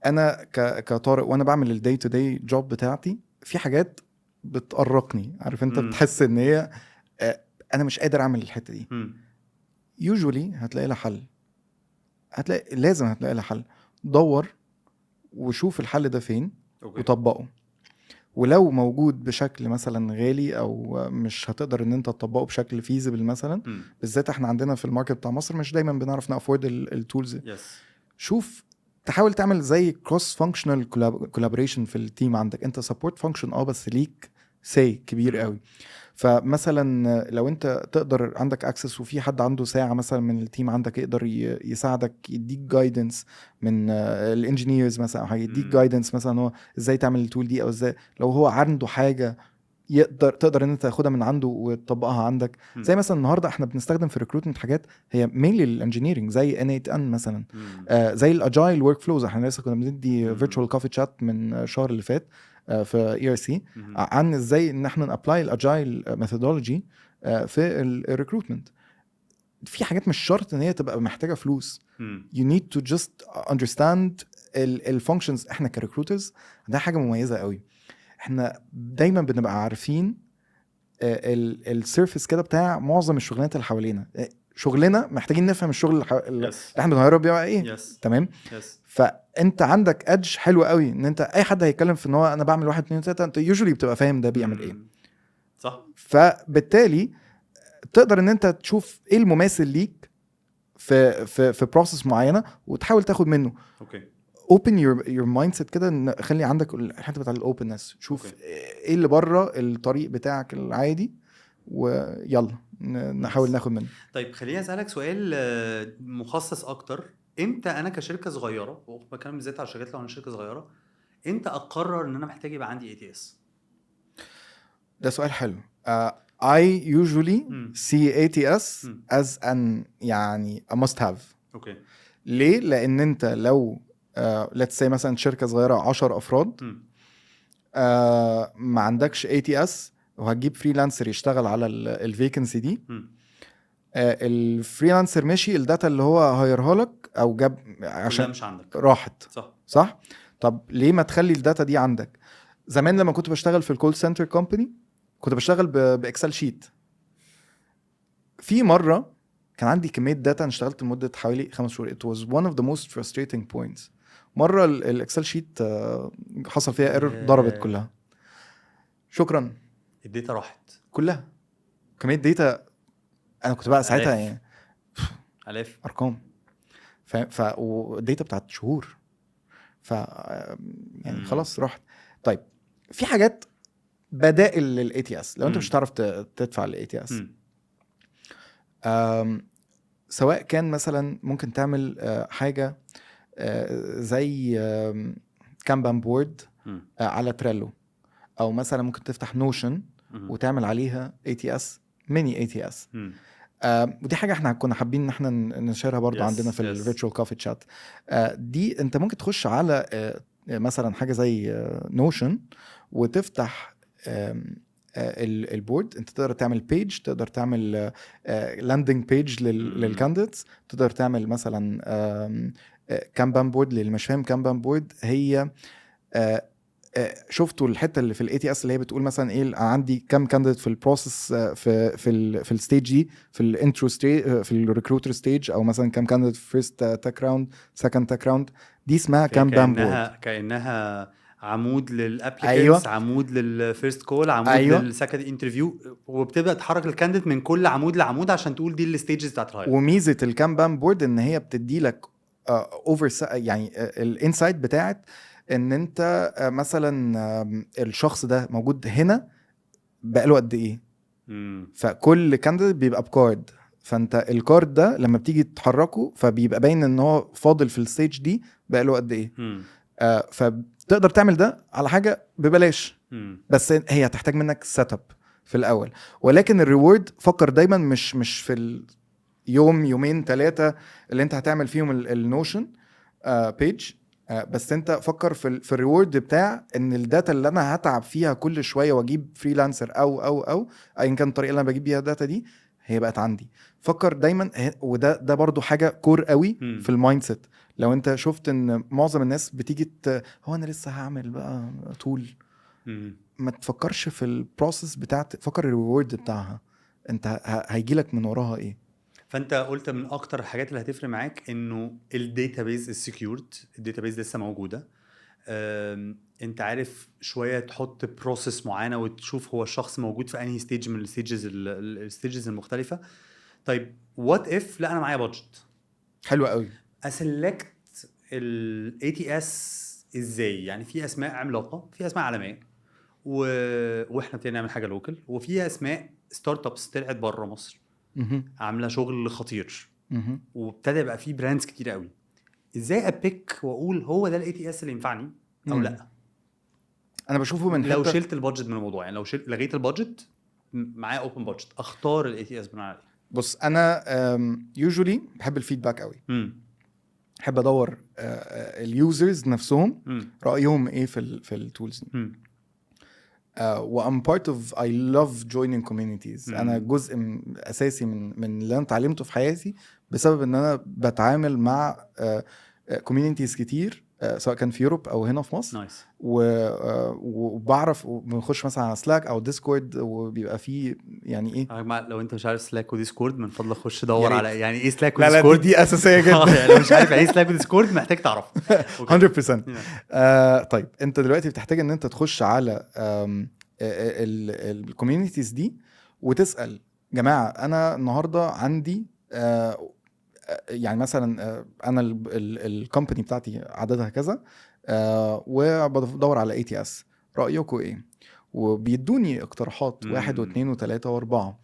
انا كطارق وانا بعمل الداي تو داي جوب بتاعتي في حاجات بتقرقني، عارف انت بتحس ان هي انا مش قادر اعمل الحته دي. يوجولي هتلاقي لها حل، لازم هتلاقي لها حل. دور وشوف الحل ده فين وطبقه. ولو موجود بشكل مثلا غالي او مش هتقدر ان انت تطبقه بشكل فيزبل مثلا، بالذات احنا عندنا في الماركت بتاع مصر مش دايما بنعرف نافورد التولز. شوف تحاول تعمل زي كروس فانكشنال كولابوريشن في التيم عندك. انت سبورت فانكشن بس ليك سي كبير قوي. فمثلا لو انت تقدر عندك اكسس وفي حد عنده ساعه مثلا من التيم عندك يقدر يساعدك يديك جايدنس من الانجينيرز مثلا او هيديك جايدنس مثلا هو ازاي تعمل التول دي، او ازاي لو هو عنده حاجه تقدر ان انت تاخدها من عنده وتطبقها عندك. زي مثلا النهارده احنا بنستخدم في ريكروتمنت حاجات هي مينلي للانجينيرنج زي N8N مثلا، زي الاجايل ورك فلوز. احنا لسه كنا بندي فيرتشوال كوفي شات من الشهر اللي فات في ERC عن ازاي ان احنا نابلاي الاجايل ميثودولوجي في الريكروتمنت. في حاجات مش شرط ان هي تبقى محتاجه فلوس. you need to just understand الفانكشنز. احنا كريكروترز ده حاجه مميزه قوي، احنا دايما بنبقى عارفين السيرفيس كده بتاع معظم الشغلانات اللي حوالينا. شغلنا محتاجين نفهم الشغل اللي احنا بنغيره بيبقى ايه. تمام. فانت عندك ادج حلو قوي ان انت اي حد هيتكلم في ان هو انا بعمل 1 2 3 انت يوجولي بتبقى فاهم ده بيعمل ايه. صح. فبالتالي تقدر ان انت تشوف ايه المماثل ليك في بروسيس معينه وتحاول تاخد منه. اوكي. open your mindset كده، خلي عندك الحته بتاع الاوبنس. شوف ايه اللي بره الطريق بتاعك العادي ويلا نحاول ناخد منه. طيب خليني اسالك سؤال مخصص اكتر. امتى انا كشركه صغيره وبتكلم بالذات على الشركات لو انا شركه صغيره امتى اقرر ان انا محتاج يبقى عندي ATS؟ ده سؤال حلو. I usually see ATS as an يعني a must have. اوكي. ليه؟ لان انت لو let's say مثلا شركة صغيرة 10 أفراد ما عندكش ATS وهتجيب فريلانسر يشتغل على الفيكنسي دي، الفريلانسر مشي الداتا اللي هو هيرها لك أو جاب عشان مش عندك راحت. صح؟ طب ليه ما تخلي الداتا دي عندك؟ زمان لما كنت بشتغل في الكول سنتر كومباني كنت بشتغل بإكسل شيت. في مرة كان عندي كمية داتا أنا اشتغلت لمدة حوالي 5 شهور. It was one of the most frustrating points. مرة الإكسل شيت حصل فيها ايرور ضربت كلها. شكرا الداتا راحت كلها. كمية داتا أنا كنت بقى ساعتها يعني آلاف أرقام والداتا بتاعت شهور يعني خلاص راحت. طيب في حاجات بدائل لل ATS لو أنت مش هتعرف تدفع ال ATS. سواء كان مثلا ممكن تعمل حاجه زي كانبان بورد على تريلو، او مثلا ممكن تفتح نوشن وتعمل عليها ATS ميني ATS. ودي حاجه احنا كنا حابين ان احنا نشارها برضو عندنا في الفيرتشوال كوفي تشات. دي انت ممكن تخش على مثلا حاجه زي نوشن وتفتح البورد. انت تقدر تعمل بيج، تقدر تعمل لاندنج بيج للكانديديتس، تقدر تعمل مثلا كانبان بورد. اللي مش فاهم كانبان بورد هي شفتوا الحته اللي في الاي تي اس اللي هي بتقول مثلا ايه عندي كام كانديديت في البروسيس في الستيج دي، في الانترو ستيج، في الريكروتر ستيج، او مثلا كام كانديديت في فيرست تاك راوند، سكند تاك راوند. دي اسمها كانبان بورد. كانها عمود للابليكانتس، أيوة. عمود للفيرست كول، عمود أيوة. للسكند انترفيو، وبتبدا تحرك الكانديديت من كل عمود لعمود عشان تقول دي الستيجز بتاعت الهاير. وميزه الكانبان بورد ان هي بتدي لك اوفر يعني الانسايت بتاعت ان انت مثلا الشخص ده موجود هنا بقاله قد ايه. فكل كانديديت بيبقى بكارد، فانت الكارد ده لما بتيجي تحركه فبيبقى باين ان هو فاضل في الستيج دي بقاله قد ايه. فبتقدر تعمل ده على حاجه ببلاش، بس هي هتحتاج منك سيت اب في الاول. ولكن الريورد فكر دايما مش في اليوم يومين 3 اللي انت هتعمل فيهم النوشن بيج، بس انت فكر في الريورد بتاع ان الداتا اللي انا هتعب فيها كل شويه واجيب فريلانسر او ايا كان الطريقه اللي انا بجيب بيها الداتا دي هي بقت عندي. فكر دايما، وده برضو حاجه كور قوي في المايند سيت. لو انت شفت ان معظم الناس بتيجي هو انا لسه هعمل بقى طول، ما تفكرش في البروسيس بتاعت، فكر الريورد بتاعها انت هيجيلك من وراها ايه. فانت قلت من اكتر الحاجات اللي هتفرق معاك انه الداتابيز السكيورد، الداتابيز لسه موجوده. انت عارف شويه تحط بروسيس معينه وتشوف هو الشخص موجود في انهي ستيج من الستيجز المختلفه. طيب وات اف لا انا معايا بادجت حلو قوي، اسلكت الاي تي اس ازاي؟ يعني في اسماء عملاقه، في اسماء عالميه، واحنا ابتدينا نعمل حاجه لوكال، وفي اسماء ستارت ابس طلعت بره مصر عامله شغل خطير، وابتدى يبقى في براندز كتير قوي. ازاي ابيك واقول هو ده الاي تي اس اللي ينفعني او لا؟ انا بشوفه من لو شلت البادجت من الموضوع، يعني لو لغيت البادجت معايا اوبن بادجت، اختار الاي تي اس بناء عليه. بص انا يوجولي بحب الفيدباك قوي. بحب ادور اليوزرز نفسهم رايهم ايه في التولز دي. وام بارت اوف اي لاف جوينينج كوميونيتيز. انا جزء اساسي من اللي انا اتعلمته في حياتي بسبب ان انا بتعامل مع كوميونيتيز كتير، سواء كان في يوروب او هنا في مصر. وبعرف بنخش مثلا على سلاك او ديسكورد وبيبقى فيه يعني ايه. لو انت مش عارف سلاك وديسكورد من فضلك خش دور على يعني ايه سلاك وديسكورد. لا دي اساسيه جدا. يعني لو مش عارف يعني ايه سلاك وديسكورد محتاج تعرف 100%. طيب انت دلوقتي بتحتاج ان انت تخش على الكوميونيتيز دي وتسال جماعه انا النهارده عندي يعني مثلا انا الكومباني بتاعتي عددها كذا وبدور على ATS، رايكم ايه؟ وبيدوني اقتراحات 1 و2 و3 و4.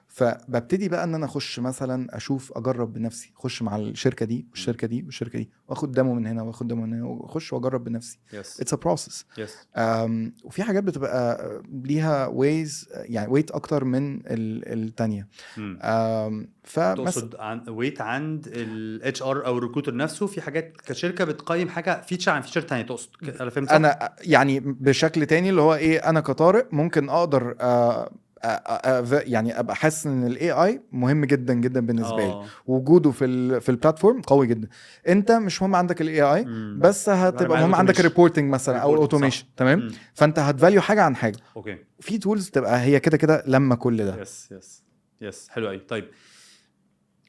فببتدي بقى ان انا اخش مثلا اشوف اجرب بنفسي، اخش مع الشركه دي والشركه دي والشركه دي واخد دمو من هنا واخد دمو من هنا واخش واجرب بنفسي. اتس ا بروسيس. وفي حاجات بتبقى ليها ويز، يعني ويت اكتر من الثانيه. تقصد ويت عند الاتش ار او الريكروتر نفسه؟ في حاجات كشركه بتقيم حاجه فيتشر عن فيتشر ثانيه، تقصد؟ انا فهمت صح؟ انا يعني بشكل تاني اللي هو ايه، انا كطارق ممكن اقدر يعني ابقى حاسس ان الاي اي مهم جدا جدا بالنسبه لي، وجوده في البلاتفورم قوي جدا. انت مش مهم عندك الاي اي، بس هتبقى مهم عندك الريبورتنج مثلا او الاوتوميشن. تمام. فانت هتفاليو حاجه عن حاجه. اوكي. في تولز تبقى هي كده كده لما كل ده. يس حلو قوي. طيب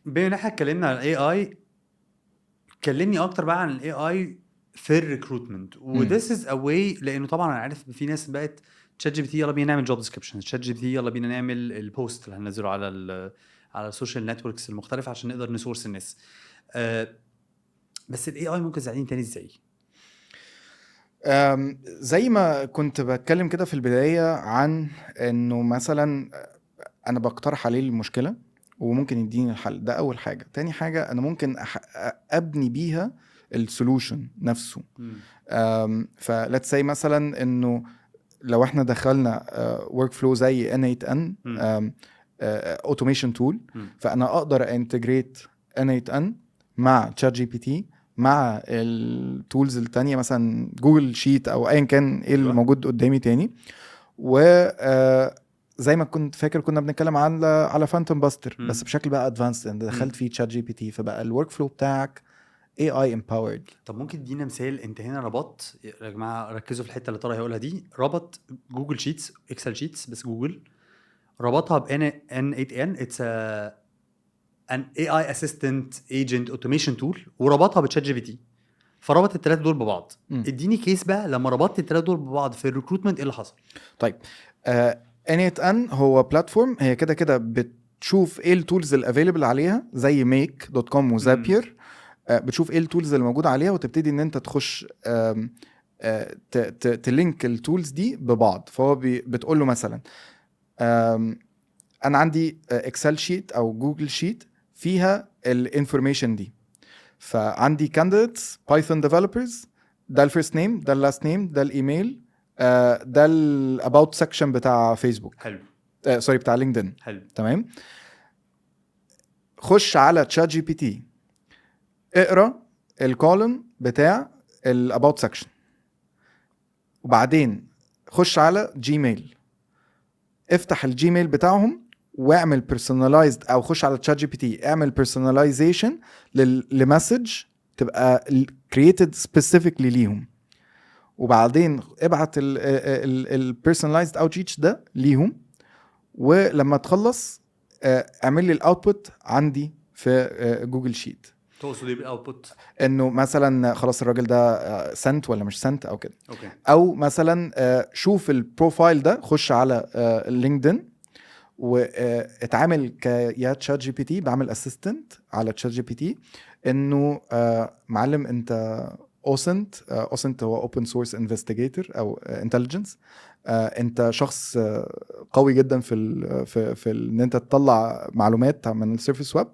بما ان احنا اتكلمنا عن الاي اي، كلمني اكتر بقى عن الاي اي في الريكروتمنت. وذس از ا واي، لانه طبعا انا عارف في ناس بقت تشات جي بي تي يلا بينا نعمل جوب ديسكريبشن، تشات جي بي تي يلا بينا نعمل البوست اللي هننزله على السوشيال نتوركس المختلفه عشان نقدر نسورس الناس. بس الاي اي ممكن يساعدني تاني ازاي؟ زي ما كنت بتكلم كده في البدايه عن انه مثلا انا بقترح عليه المشكله وممكن يديني الحل. ده اول حاجه. تاني حاجه انا ممكن ابني بيها السولوشن نفسه. فلتس سي مثلا انه لو احنا دخلنا ورك فلو زي N8N اوتوميشن تول، فانا اقدر انتجريت N8N مع تشات جي بي تي مع التولز التانية مثلا جوجل شيت او ايا كان ايه الموجود قدامي تاني. و زي ما كنت فاكر كنا بنتكلم على فانتوم باستر بس بشكل بقى ادفانسد، انت دخلت فيه تشات جي بي تي فبقى الورك فلو بتاعك AI empowered. طب ممكن تدينا مثال؟ انت هنا ربطت، يا جماعه ركزوا في الحته اللي طارق هيقولها دي، ربط جوجل شيتس اكسل شيتس بس جوجل ربطها ب N8N اتس ان AI assistant agent automation tool وربطها بتشات جي بي تي، فربط الثلاثه دول ببعض. اديني كيس بقى لما ربطت الثلاثه دول ببعض في الريكروتمنت ايه اللي حصل؟ طيب N8N هو بلاتفورم، هي كده كده بتشوف ايه التولز الافيلبل عليها زي make.com وزابير. بتشوف ايه التولز اللي موجوده عليها وتبتدي ان انت تخش تلينك التولز دي ببعض. فهو بتقول له مثلا انا عندي اكسل شيت او جوجل شيت فيها الانفورميشن دي، فعندي candidates بايثون ديفلوبرز، ده الفيرست نيم، ده اللاست نيم، ده الايميل، ده الاباوت سيكشن بتاع فيسبوك. حلو. سوري بتاع لينكدين. حلو. تمام. خش على تشات جي بي تي، اقرا الكولم بتاع الاباوت سيكشن، وبعدين خش على جيميل، افتح الجيميل بتاعهم واعمل بيرسوناليزد، او خش على تشات جي بي تي اعمل بيرسوناليزيشن لمسج تبقى كرييتد سبيسيفيكلي ليهم، وبعدين ابعت البيرسوناليزد اوتريتش ده ليهم، ولما تخلص اعمل لي الاوتبوت عندي في جوجل شيت. تقصد ايه بالاوتبوت؟ انه مثلا خلاص الراجل ده سنت ولا مش سنت او كده. اوكي. او مثلا شوف البروفايل ده، خش على لينكدين واتعامل يا تشات جي بي تي، بعمل اسيستنت على تشات جي بي تي انه معلم انت اوسنت هو اوبن سورس انفستيجيتور او انتليجنس، انت شخص قوي جدا في ان انت تطلع معلومات من السيرفيس ويب،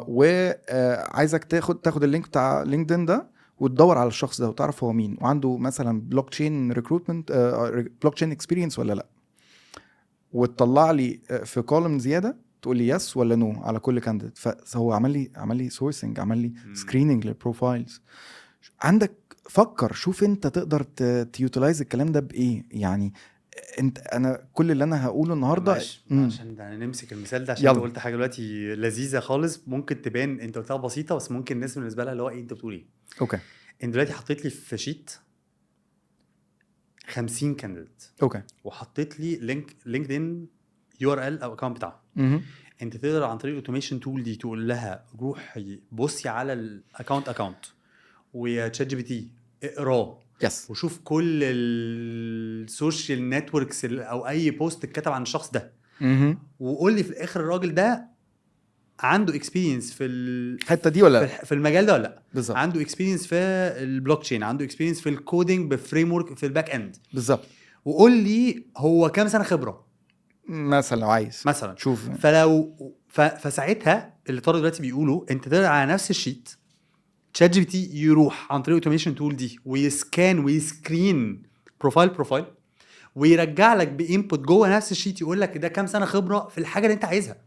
وعايزك تاخد اللينك بتاع لينكدين ده وتدور على الشخص ده وتعرف هو مين، وعنده مثلا بلوك تشين ريكروتمنت بلوك تشين اكسبيرينس ولا لا، وتطلع لي في كولوم زياده تقول لي يس ولا نو على كل كانديديت. فهو عمل لي سورسنج، عمل لي سكريننج للبروفايلز. عندك فكر شوف انت تقدر تيوتلايز الكلام ده بايه. يعني انا كل اللي انا هقوله النهارده عشان نمسك المثال ده، عشان انت قلت حاجه دلوقتي لذيذه خالص، ممكن تبان انت قلتها بسيطه بس ممكن الناس بالنسبه لها اللي هو ايه انت بتقول ايه. اوكي. انت دلوقتي حطيت لي في شيت 50 كانديديت، اوكي، وحطيت لي لينكدين URL او اكونت بتاعه. انت تقدر عن طريق الاوتوميشن تول دي تقول لها روحي بصي على الاكونت ويا تشات جي بي تي اقراه وشوف كل السوشيال نتوركس او اي بوست اتكتب عن الشخص ده، وقول لي في الاخر الراجل ده عنده اكسبيرينس في الحته دي ولا في المجال ده ولا لا. بالزبط. عنده اكسبيرينس في البلوك تشين، عنده اكسبيرينس في الكودينج بفريم ورك في الباك اند بالظبط، وقول لي هو كام سنه خبره مثلا لو عايز مثلا شوف. فلو فساعتها اللي طارق دلوقتي بيقوله انت تقدر على نفس الشيت تشات جي بي تي يروح عن طريق اوتوميشن تول دي ويسكان ويسكرين بروفايل ويرجع لك بانبوت جوه نفس الشيت يقول لك ده كام سنه خبره في الحاجه اللي انت عايزها.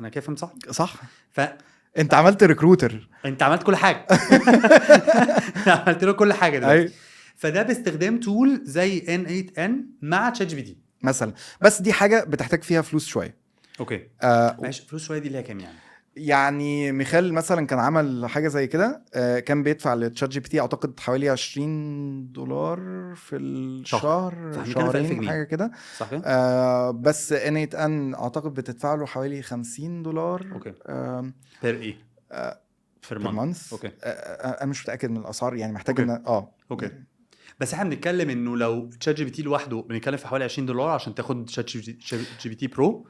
انا كده فهمت صح؟ انت عملت ريكروتر، انت عملت كل حاجه. عملت له كل حاجه دلوقتي. فده باستخدام تول زي N8N مع تشات جي بي تي مثلا. بس دي حاجه بتحتاج فيها فلوس شويه. اوكي. ماشي، فلوس شويه دي ليها كام يعني ميخال مثلا كان عمل حاجه زي كده، كان بيدفع لتشات جي بي تي اعتقد حوالي $20 في الشهر، شهرين حاجه كده صح كده. بس N8N اعتقد بتدفع له حوالي $50. اوكي. بير ايه؟ بير مانث. اوكي. انا مش متاكد من الاسعار، يعني محتاج ان اوكي. بس احنا بنتكلم انه لو تشات جي بي تي لوحده بنتكلم في حوالي $20 عشان تاخد تشات جي بي تي برو،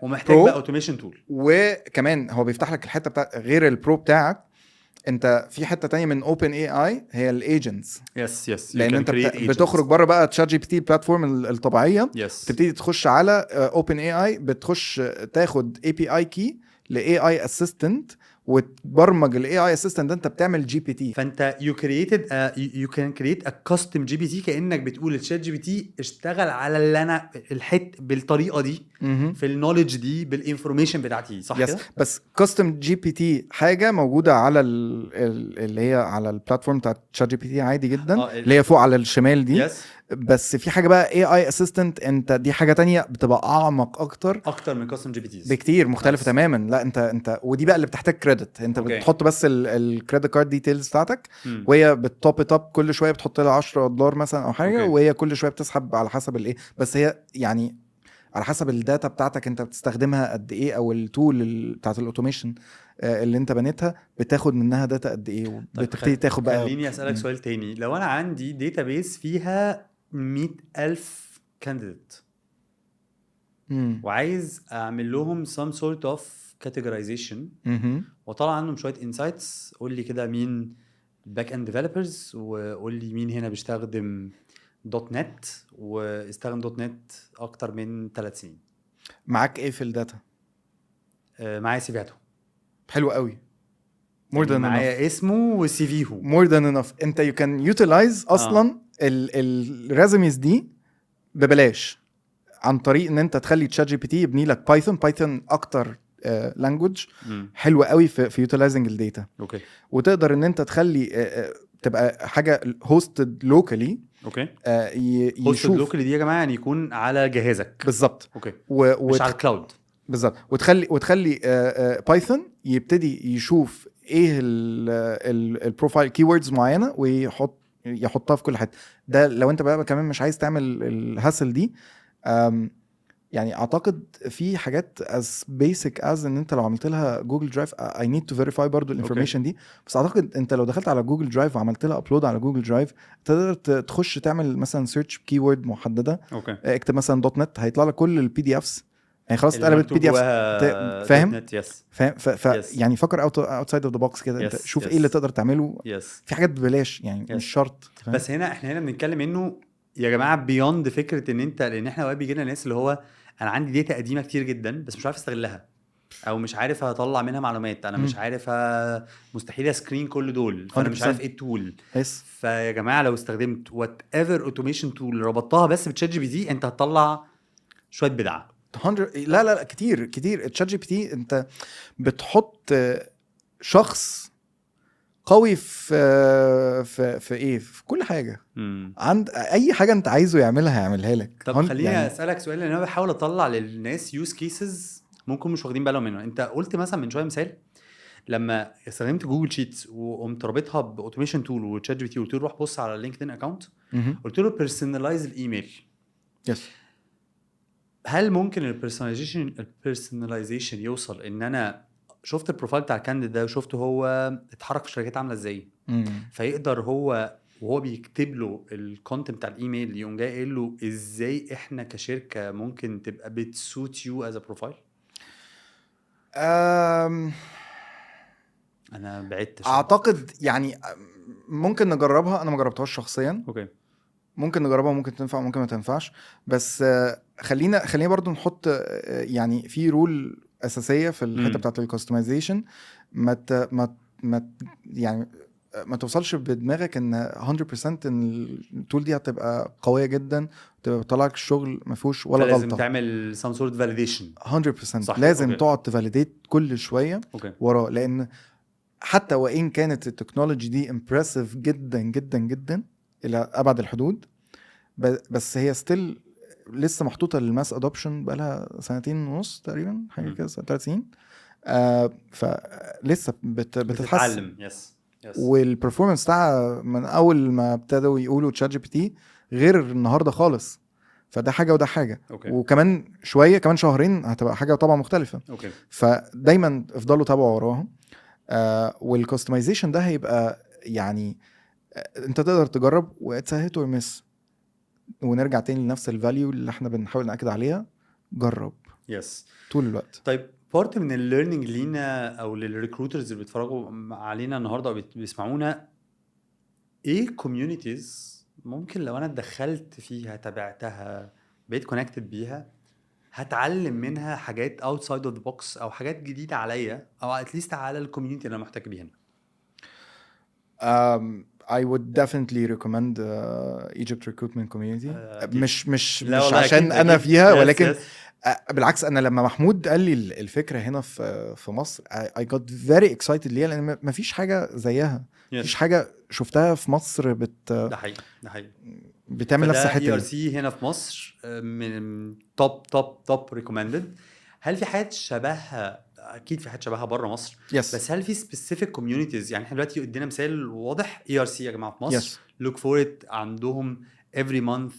ومحتاج بقى اوتوميشن تول. وكمان هو بيفتح لك الحته بتاع غير البرو بتاعك، انت في حته تانية من اوبن اي اي هي الايجنتس. يس لان انت بتخرج بره بقى تشات جي بي تي البلاتفورم الطبيعيه، تبتدي تخش على اوبن اي اي، بتخش تاخد اي بي اي كي لاي اي اسيستنت، وتبرمج الاي اي اسيستنت ده انت بتعمل جي بي تي. فانت you can create a custom جي بي تي، كانك بتقول للشات جي بي تي اشتغل على اللي انا بالطريقه دي في النوليدج دي بالانفورميشن بتاعتي، صح كده؟ بس كاستم جي بي تي حاجه موجوده على اللي هي على البلاتفورم بتاع شات جي بي تي عادي جدا، اللي هي فوق على الشمال دي. بس في حاجه بقى اي اي اسيستنت، انت دي حاجه تانية بتبقى اعمق اكتر من كاستم جي بي تي بكتير، مختلفه تماما. لا انت ودي بقى اللي بتحتاج كريدت، انت بتحط بس الكريدت كارد ديتيلز بتاعتك، وهي بتوب اب كل شويه، بتحط لها $10 مثلا او حاجه، وهي كل شويه بتسحب على حسب الايه، بس هي يعني على حسب الداتا بتاعتك انت بتستخدمها قد ايه، او التول بتاعت الاوتوميشن اللي انت بنيتها بتاخد منها داتا قد ايه، وبتبتدي تاخد بقى. خليني اسالك سؤال تاني. لو انا عندي داتابيس فيها 100,000 كانديديت وعايز اعمل لهم some sort of categorization وطلع عنهم شويه insights، قول لي كده مين باك اند ديفلوبرز، وقول لي مين هنا بيستخدم دوت نت واستخدم دوت نت اكتر من 3 سنين. معاك ايه في الداتا؟ معايا سيفياتو. حلو قوي. معايا اسمه وسي فيه more than enough. انت you can utilize اصلا الريزوميز دي ببلاش عن طريق ان انت تخلي تشات جي بي تي يبني لك بايثون اكتر لانجوج حلوه قوي في يوتيلايزنج الداتا. وتقدر ان انت تخلي تبقى حاجه هوستد لوكالي. هوستد لوكالي دي يا جماعه يعني يكون على جهازك بالظبط. مش على الكلاود بالظبط. وتخلي بايثون يبتدي يشوف ايه البروفايل كيوردز معينه ويحطها في كل حته. ده لو انت بقى كمان مش عايز تعمل الهاسل دي. يعني اعتقد في حاجات as basic as ان انت لو عملت لها جوجل درايف I need to verify برضو الانفورميشن دي. بس اعتقد انت لو دخلت على جوجل درايف وعملت لها ابلود على جوجل درايف، تقدر تخش تعمل مثلا سيرش كيورد محدده. اكتب مثلا دوت نت، هيطلع لك كل البي دي افس، يعني خلاص اتقلبت بي دي افس. فاهم؟ يعني فكر outside of the box كده. انت شوف ايه اللي تقدر تعمله. في حاجات ببلاش يعني مش شرط. بس احنا بنتكلم انه يا جماعه بيوند فكره ان انت، لان احنا اوقات بيجي لنا ناس اللي هو انا عندي داتا قديمه كتير جدا بس مش عارف استغلها، او مش عارف اطلع منها معلومات، انا مش عارف مستحيل اسكرين كل دول، فانا مش عارف ايه التول. فيا جماعه لو استخدمت وات ايفر اوتوميشن تول ربطتها بس بتشات جي بي تي، انت هتطلع شويه بدعه. لا كتير تشات جي بي تي انت بتحط شخص قوي في ايه، في كل حاجه. عند اي حاجه انت عايزه يعملها لك. طب خليني يعني اسالك سؤال، لان انا بحاول اطلع للناس يوز كيسز ممكن مش واخدين بالهم منه. انت قلت مثلا من شويه مثال لما استخدمت جوجل شيتس وقمت رابطها باوتوميشن تول وتشات جي بي تي، قلت له روح بص على لينكدين اكونت، قلت له بيرسونلايز الايميل. هل ممكن البيرسوناليزيشن يوصل ان انا شفت البروفايل بتاع الكانديد ده وشفته هو اتحرك في شركات عامله ازاي، فيقدر هو وهو بيكتب له الكونتنت بتاع الايميل يقوم جاي قايل له ازاي احنا كشركه ممكن تبقى بتسوت يو از ا بروفايل؟ انا بعدت شويه. اعتقد يعني ممكن نجربها، انا ما جربتهاش شخصيا. ممكن نجربها، ممكن تنفع ممكن ما تنفعش. بس خلينا برضو نحط يعني في رول اساسيه في الحته بتاعه الكاستمايزيشن. يعني ما توصلش بدماغك ان 100% ان التول دي هتبقى قويه جدا وتبقى بتطلعك الشغل ما فيهوش ولا غلطه. لازم تعمل some sort of validation 100%. لازم تقعد تفاليديت كل شويه وراه، لان حتى وان كانت التكنولوجي دي امبرسيف جدا جدا جدا الى ابعد الحدود، بس هي ستيل لسه محطوطه للماس ادوبشن بقالها 2.5 سنين تقريبا، حاجه كده 3 سنين. فلسه بتتحسن. والبرفورمانس بتاعها من اول ما ابتدوا يقولوا تشات جي بي تي غير النهارده خالص. فده حاجه وده حاجه. وكمان شويه، كمان شهرين هتبقى حاجه طبعا مختلفه. فدايما افضلوا تابعوا وراهم. والكاستمايزيشن ده هيبقى يعني انت تقدر تجرب واتس اور مس، ونرجع تاني لنفس الفاليو اللي احنا بنحاول نأكد عليها. جرب طول الوقت. طيب بارت من الليرنينج لينا او للريكروترز اللي بيتفرجوا علينا النهارده او بيسمعونا، ايه كوميونيتيز ممكن لو انا اتدخلت فيها تابعتها بقيت كونكتد بيها هتعلم منها حاجات outside of the box او حاجات جديده عليا او اتليست على الكوميونتي اللي انا محتاج بيها؟ I would definitely recommend Egypt recruitment community. أكيد. مش لا والله عشان أكيد انا أكيد. فيها، Yes, ولكن yes. بالعكس انا لما محمود قال لي الفكره هنا في مصر I got very excited ليها، لان مفيش حاجه زيها، مفيش Yes. حاجه شفتها في مصر ده حقيقي ده حقيقي. بتعمل نفس فده الحته دي. ERC هنا في مصر من توب ريكومندد. هل في حاجات شبهها؟ اكيد في حاجات شبهها بره مصر. Yes. بس هل في سبيسيفيك كوميونيتيز؟ يعني احنا دلوقتي قدنا مثال واضح ERC يا جماعه في مصر. Yes. look for it. عندهم every month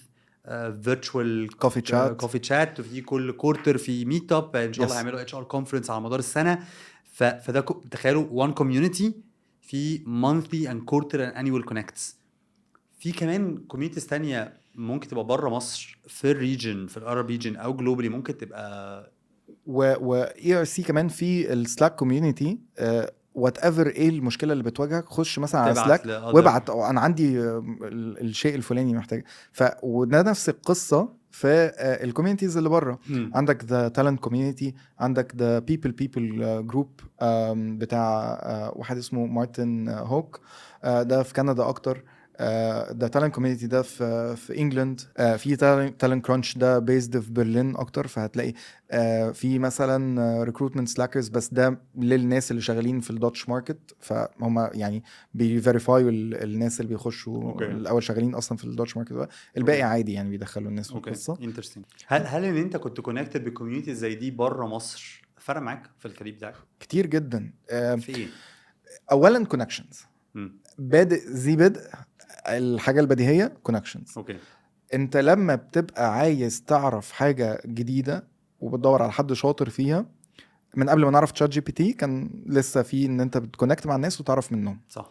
virtual coffee chat في كل كورتر في ميت اب ان شاء الله Yes. هيعملوا HR كونفرنس على مدار السنه. فده تخيلوا one community في monthly and quarter and annual connects. في كمان كوميونيتيز تانية ممكن تبقى بره مصر في الريجن، في الارب ريجن او جلوبالي، ممكن تبقى و ERC كمان في السلاك كوميونتي. وات ايفر ايه المشكله اللي بتواجهك، خش مثلا على سلاك وابعت انا عندي الشيء الفلاني محتاج. وده نفس القصه في الكوميونيتيز اللي بره. عندك ذا تالنت كوميونتي، عندك ذا بيبل جروب بتاع واحد اسمه مارتن هوك، ده في كندا اكتر. ده تالنت كوميونتي ده في انجلند. في تالنت كرانش ده بيزد في برلين اكتر، فهتلاقي في مثلا ريكروتمنت سلاكرز، بس ده للناس اللي شغالين في الداتش ماركت، فهم يعني بيفيريفايوا الناس اللي بيخشوا الاول شغالين اصلا في الداتش ماركت. الباقي عادي يعني بيدخلوا الناس في القصه. انترستينج. هل ان انت كنت كونكتد بكوميونيتي زي دي بره مصر فرق معاك في الكارير بتاعك؟ كتير جدا. في ايه؟ اولا كونكشنز. بادئ ذي بدء الحاجه البديهيه كونكشنز. اوكي. انت لما بتبقى عايز تعرف حاجه جديده وبتدور على حد شاطر فيها، من قبل ما نعرف تشات جي بي تي كان لسه في ان انت بتكونكت مع الناس وتعرف منهم. صح.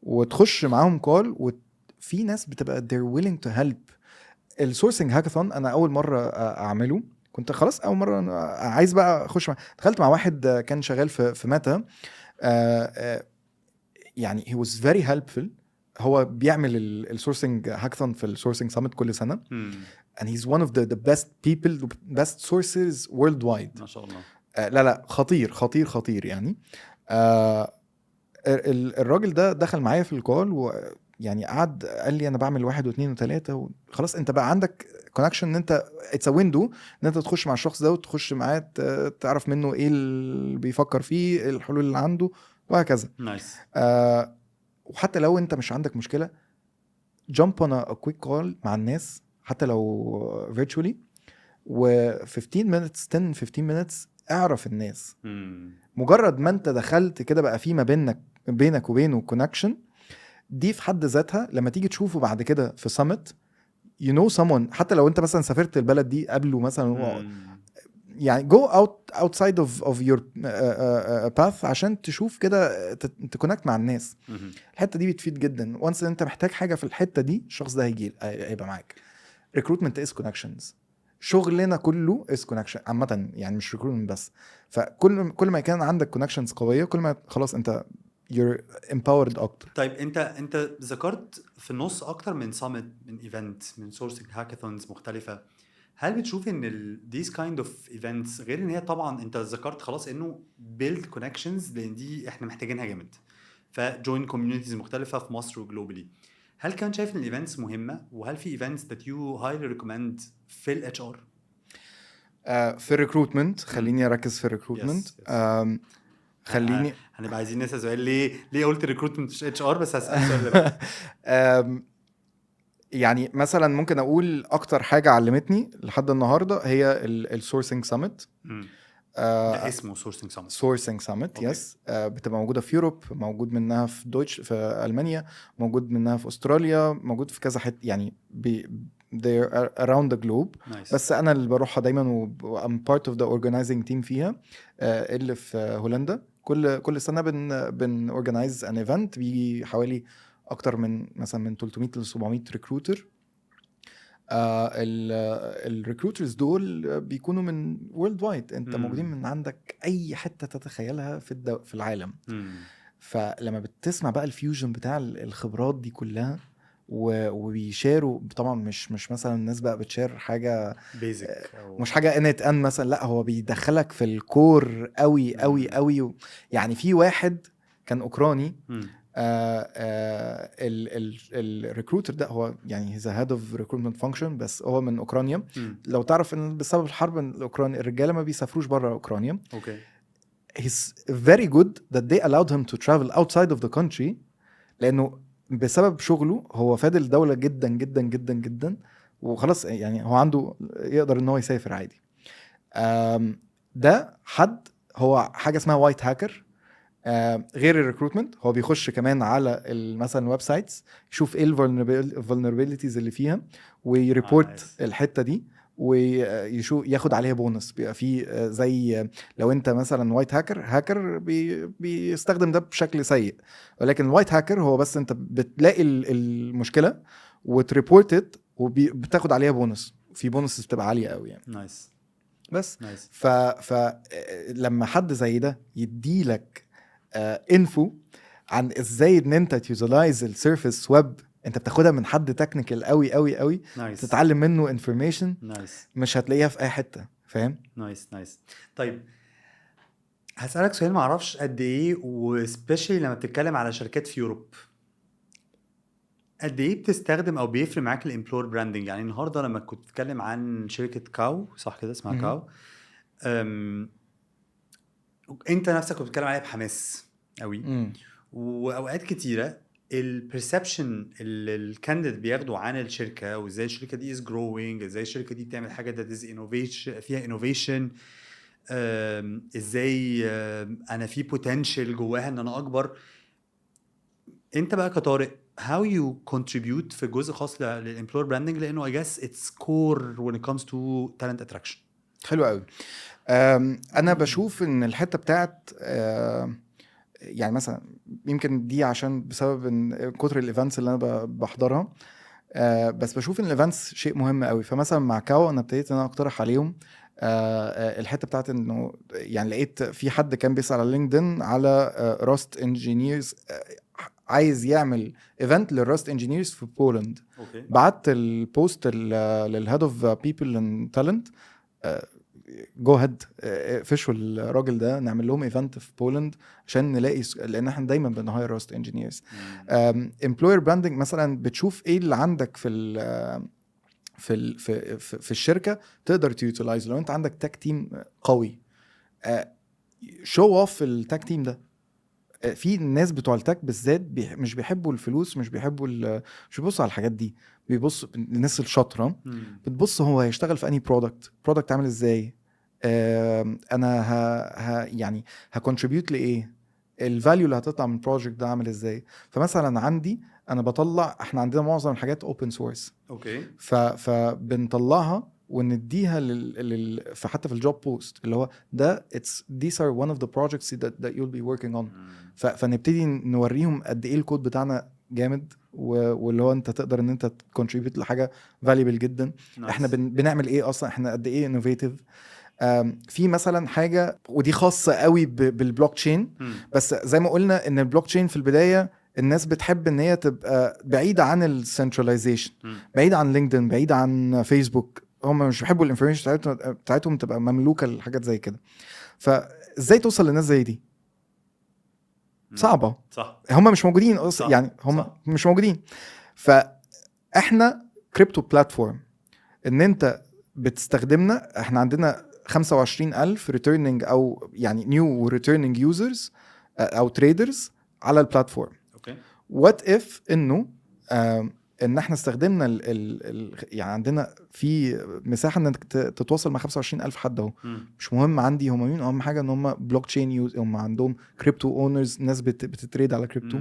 وتخش معاهم كول، وفي ناس بتبقى they're willing to help. السورسنج هاكاثون انا اول مره اعمله، كنت خلاص اول مره عايز بقى اخش دخلت مع واحد كان شغال في ميتا. يعني he was very helpful. هو بيعمل السورسنج هاكاثون في السورسنج سامت كل سنه. and he's one of the best people, best sources worldwide. ما شاء الله. لا خطير يعني. الراجل ده دخل معايا في الكول، ويعني قعد قال لي انا بعمل 1 و2 و3 وخلاص. انت بقى عندك كونكشن ان انت اتس ويندو ان انت تخش مع الشخص ده وتخش معاه تعرف منه ايه اللي بيفكر فيه، الحلول اللي عنده، وهكذا. نايس. وحتى لو انت مش عندك مشكله jump on a quick call مع الناس حتى لو virtually، و 15 minutes اعرف الناس. مجرد ما انت دخلت كده بقى في ما بينك وبينه كونكشن، دي في حد ذاتها لما تيجي تشوفه بعد كده في summit you know someone. حتى لو انت مثلا سافرت البلد دي قبله مثلا، يعني go outside of your path عشان تشوف كده تكونكت مع الناس. الحته دي بتفيد جدا. وانس انت محتاج حاجه في الحته دي، الشخص ده هيبقى معاك. recruitment is connections. شغلنا كله is connection عامه، يعني مش recruitment بس. فكل ما كان عندك connections قويه، كل ما خلاص انت you're empowered اكتر. طيب انت ذكرت في النص اكتر من summit، من event، من sourcing hackathons مختلفه. هل بتشوف ان these kind of events، غير ان هي طبعا انت ذكرت خلاص انه build connections لان دي احنا محتاجينها جامد، فjoin communities مختلفه في مصر وجلوبالي، هل كان شايف ان الايفنتس مهمه؟ وهل في events that you highly recommend في الاتش ار؟ في الريكروتمنت خليني اركز في الريكروتمنت. خليني هنبقى عايزين نسال سؤال ليه قلت ريكروتمنت مش اتش ار، بس هسال سؤال. يعني مثلا ممكن اقول اكتر حاجه علمتني لحد النهارده هي السورسنج سامت. ده اسمه سورسنج سامت. يس. بتبقى موجوده في يوروب، موجود منها في دويتش في المانيا، موجود منها في استراليا، موجود في كذا حته يعني they're around the globe. nice. بس انا اللي بروحها دايما و I'm part of the organizing team فيها. اللي في هولندا كل سنه بن organize an event بيجي حوالي اكتر من مثلا من 300 ل 700 ريكروتر. الريكروترز دول بيكونوا من وورلد وايد، انت مم. موجودين من عندك اي حته تتخيلها في العالم. فلما بتسمع بقى الفيوجن بتاع الخبرات دي كلها وبيشاروا طبعا، مش مثلا الناس بقى بتشير حاجه بيزك مش حاجه انت ان مثلا، لا هو بيدخلك في الكور قوي قوي قوي. يعني في واحد كان اوكراني، الريكروتر ده هو يعني هيز هيد اوف ريكروتمنت فانكشن، بس هو من اوكرانيا. لو تعرف ان بسبب الحرب الاوكرانيه الرجاله ما بيسافروش بره اوكرانيا. اوكي. he's very good that they allowed him to travel outside of the country، لانه بسبب شغله هو فاد الدوله جدا جدا جدا جدا، وخلاص يعني هو عنده يقدر ان هو يسافر عادي. ده حد هو حاجه اسمها وايت هاكر. غير الريكروتمنت هو بيخش كمان على مثلا الويب سايتس، يشوف ايه الفولنربيليتيز اللي فيها ويريبورت الحته دي، ويشوف ياخد عليها بونص. بيبقى في زي لو انت مثلا وايت هاكر بيستخدم ده بشكل سيء، ولكن الوايت هاكر هو بس انت بتلاقي المشكله وتريبورت وبتاخد عليها بونص، في بونص بتبقى عاليه قوي يعني. نايس. بس نايس. لما حد زي ده يديلك انفو عن ازاي ان انت تيوزلايز السيرفيس ويب، انت بتاخدها من حد تكنيكال قوي قوي قوي، تتعلم منه انفورميشن مش هتلاقيها في اي حته، فاهم؟ نايس. طيب هسألك سؤال، ما اعرفش قد ايه، وسبيشالي لما بتتكلم على شركات في يوروب، قد ايه بتستخدم او بيفرق معاك الامبلور براندنج؟ يعني النهارده لما كنت بتتكلم عن شركه كاو، صح كده اسمها كاو، انت نفسك كنت بتتكلم عليها بحماس قوي. واوقات كتيره البرسبشن اللي الكانديد بياخدوا عن الشركه، وازاي الشركه دي از جروينج، ازاي الشركه دي بتعمل حاجه ده از انوفيشن، فيها انوفيشن، ازاي انا في بوتنشال جواها ان انا اكبر. انت بقى كطارق how you contribute في جزء خاص للامبلوير براندنج، لانه I guess it's core when it comes to talent attraction. حلو قوي. انا بشوف ان الحته بتاعت يعني مثلا يمكن دي عشان بسبب ان كتر الايفنتس اللي انا بحضرها، بس بشوف ان الايفنتس شيء مهم قوي. فمثلا مع كاو انا ابتديت ان انا اقترح عليهم الحته بتاعت انه يعني لقيت في حد كان بيسأل على لينكدين على راست انجينيرز، عايز يعمل ايفنت للراست انجينيرز في بولند. بعت البوست للهيد اوف بيبل اند تالنت، جو هيد اقفشوا الراجل ده، نعمل لهم ايفنت في بولند عشان نلاقي، لان احنا دايما بنهاير راست انجينيرز. امبلوير براندنج مثلا بتشوف ايه اللي عندك في الشركه تقدر تيوتيلايز. لو انت عندك تاك تيم قوي، شو اوف التاك تيم ده. في الناس بتوع التاك بالذات مش بيحبوا الفلوس، مش بيحبوا مش بيبصوا على الحاجات دي، بيبص الناس الشاطره بتبص هو هيشتغل في انهي برودكت عامل ازاي، انا يعني هكونتريبيوت لايه، الفاليو اللي هتطلع من البروجكت ده عامل ازاي. فمثلا عندي انا بطلع، احنا عندنا معظم الحاجات اوبن سورس، فبنطلعها ونديها حتى في الجوب بوست اللي هو ده these are one of the projects that you'll be working on. فنبتدي نوريهم قد ايه الكود بتاعنا جامد، واللي هو انت تقدر ان انت تكونتريبيوت لحاجه فاليبل جدا. احنا بنعمل ايه اصلا، احنا قد ايه انوفيتيف. في مثلا حاجه ودي خاصه قوي بالبلوك تشين، بس زي ما قلنا ان البلوك تشين في البدايه الناس بتحب ان هي تبقى بعيده عن السنتراليزيشن، بعيده عن لينكدين، بعيده عن فيسبوك. هم مش بيحبوا الانفورميشن بتاعتهم تبقى مملوكه لحاجات زي كده. فازاي توصل للناس زي دي؟ صعبه. صح. هم مش موجودين اصلا، يعني هم صح. مش موجودين. فاحنا كريبتو بلاتفورم، ان انت بتستخدمنا، احنا عندنا 25,000 ريتيرنينج او يعني نيو ريتيرنينج يوزرز او تريدرز على البلاتفورم. اوكي. وات اف انه ان احنا استخدمنا يعني عندنا في مساحه انك تتواصل مع 25,000 حد اهو. مش مهم عندي هم مين، اهم حاجه ان هم بلوك تشين يوز، هم عندهم كريبتو اونرز، ناس بتتريد على كريبتو.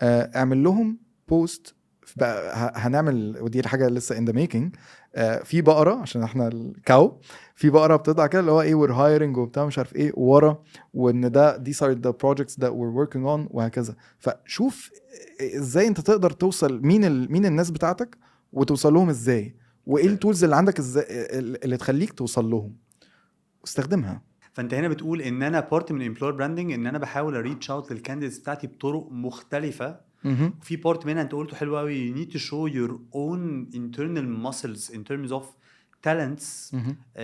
اعمل لهم بوست بقى، هنعمل، ودي الحاجه لسه ان ذا ميكينج، في بقره عشان احنا الكاو، في بقره بتطلع كده اللي هو ايه وير هايرنج وبتاع مش عارف ايه ورا، وان ده these are the projects that we're working on وهكذا. فشوف ازاي انت تقدر توصل مين الناس بتاعتك وتوصل لهم ازاي، وايه التولز اللي عندك اللي تخليك توصل لهم واستخدمها. فانت هنا بتقول ان انا بارت من امبلوير براندنج، ان انا بحاول اريتش اوت للكانديديتس بتاعتي بطرق مختلفه. وفي بارت منها انت قلته حلو قوي، you need to show your own internal muscles in terms of talents.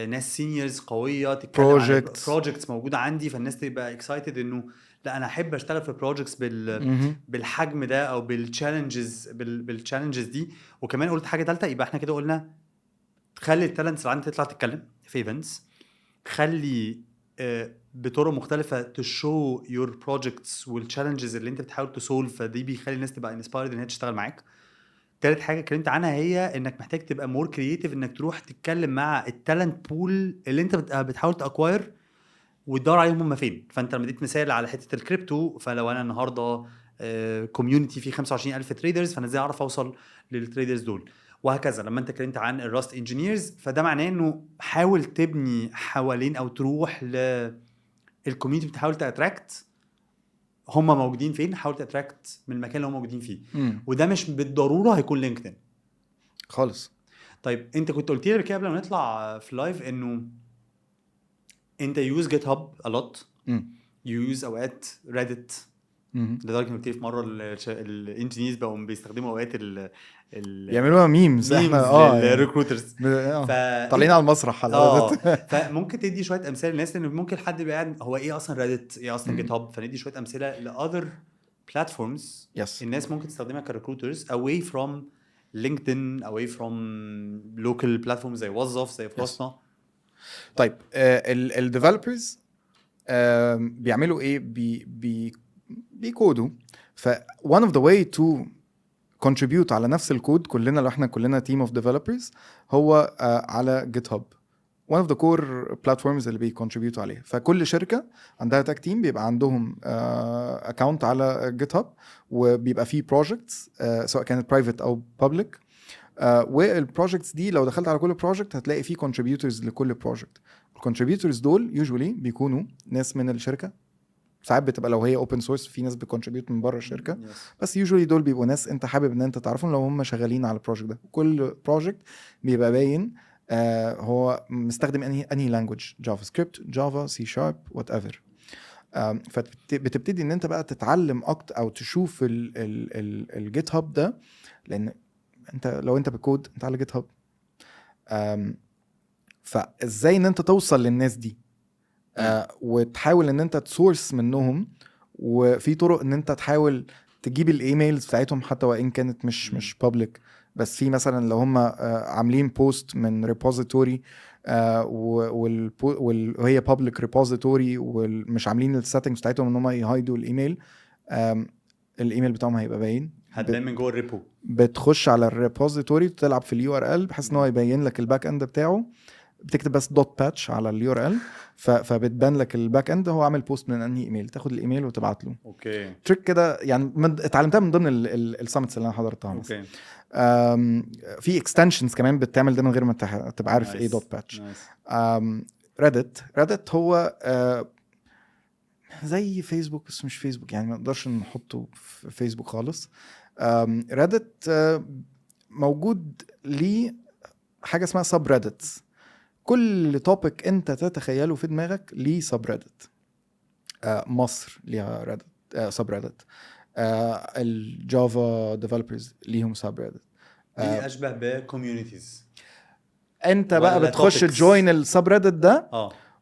ناس سينيورز قويه تتكلم عن projects موجوده عندي، فالناس تبقى اكسايتد انه لا انا احب اشتغل في projects بالحجم ده او بالتشالنجز دي. وكمان قلت حاجه ثالثه، يبقى احنا كده قلنا خلي التالنتس اللي عندك تطلع تتكلم في ايفنتس، خلي بطرق مختلفه تشو يور بروجكتس والتشالنجز اللي انت بتحاول تسولف، فدي بيخلي الناس تبقى انسبايرد ان هي تشتغل معاك. تالت حاجه اتكلمت عنها هي انك محتاج تبقى مور كرييتيف، انك تروح تتكلم مع التالنت بول اللي انت بتحاول تاكواير وتدور عليهم هم فين. فانت لما اديت مثال على حته الكريبتو، فلو انا النهارده كوميونتي فيه 25,000 تريدرز، فانا ازاي اعرف اوصل للتريدرز دول؟ وهكذا. لما انت اتكلمت عن الراست انجينيرز، فده معناه انه حاول تبني حوالين او تروح للكوميونتي بتحاول تاتراكت هم موجودين فين، حاول تاتراكت من المكان اللي هم موجودين فيه. وده مش بالضروره هيكون لينكدين خالص. طيب انت كنت قلت لي كده قبل ما نطلع في لايف انه انت يوز جيت هاب ا لوت، يوز اوقات ريدت، لدرجه ان في مره الانجينيرز بقوا بيستخدموا اوقات يعملوها ميمز احنا الريكروترز طالعين على المسرح على فممكن تدي شويه امثله للناس، لان ممكن حد يبقى قاعد هو ايه اصلا ريدت، ايه اصلا جيت هاب، فندي شويه امثله لاذر بلاتفورمز الناس ممكن تستخدمها كريكروترز away from LinkedIn away from local platforms زي وظف زي فرصنا. طيب الديفلوبرز بيعملوا ايه؟ بيكودوا. ف one of the way to contribute على نفس الكود كلنا، لو احنا كلنا team of developers، هو على GitHub one of the core platforms اللي بيcontribute عليها. فكل شركة عندها tech team بيبقى عندهم account على GitHub، وبيبقى فيه projects سواء كانت private أو public. والprojects دي لو دخلت على كل project هتلاقي فيه contributors لكل project. الcontributors دول usually بيكونوا ناس من الشركة، ساعات بتبقى لو هي open source في ناس بيcontribute من بره الشركة، بس usually دول بيبقوا ناس انت حابب ان انت تعرفهم لو هم شغالين على البروجكت ده. كل project بيبقى باين هو مستخدم انهي language، جافا سكريبت، جافا، سي شارب، وات ايفر. فبتبتدي ان انت بقى تتعلم اكتر او تشوف الجيت هاب ده، لان انت لو انت بكود انت على جيت هاب. فازاي ان انت توصل للناس دي وتحاول ان انت تسورس منهم، وفي طرق ان انت تحاول تجيب الايميلز بتاعتهم حتى وان كانت مش بابليك، بس في مثلا لو هم عاملين بوست من ريبوزيتوري وهي بابليك ريبوزيتوري ومش عاملين السيتنجز بتاعتهم ان هم يهايدوا الايميل، الايميل بتاعهم هيبقى باين، هتبان من جوه الريبو. بتخش على الريبوزيتوري تلعب في اليو ار ال بحيث ان هو يبين لك الباك اند بتاعه، بتكتب بس دوت باتش على اليو ار ال فبتبان لك الباك اند هو عامل بوست من انهي ايميل، تاخد الايميل وتبعت له. اوكي تريك كده يعني اتعلمتها من ضمن السامتس اللي انا حضرتها. اوكي في اكستنشنز كمان بتعمل ده من غير ما تبقى عارف ايه دوت باتش. ريدت هو زي فيسبوك بس مش فيسبوك، يعني ما نقدرش نحطه في فيسبوك خالص. ريدت موجود ليه حاجه اسمها سب ريدتس، كل توبيك انت تتخيله في دماغك ليه سب ريدت. مصر ليها ريدت سب ريدت، الجافا ديفلوبرز ليهم سب ريدت. دي اشبه بكوميونيتيز. انت بقى بتخش تجوين السب ريدت ده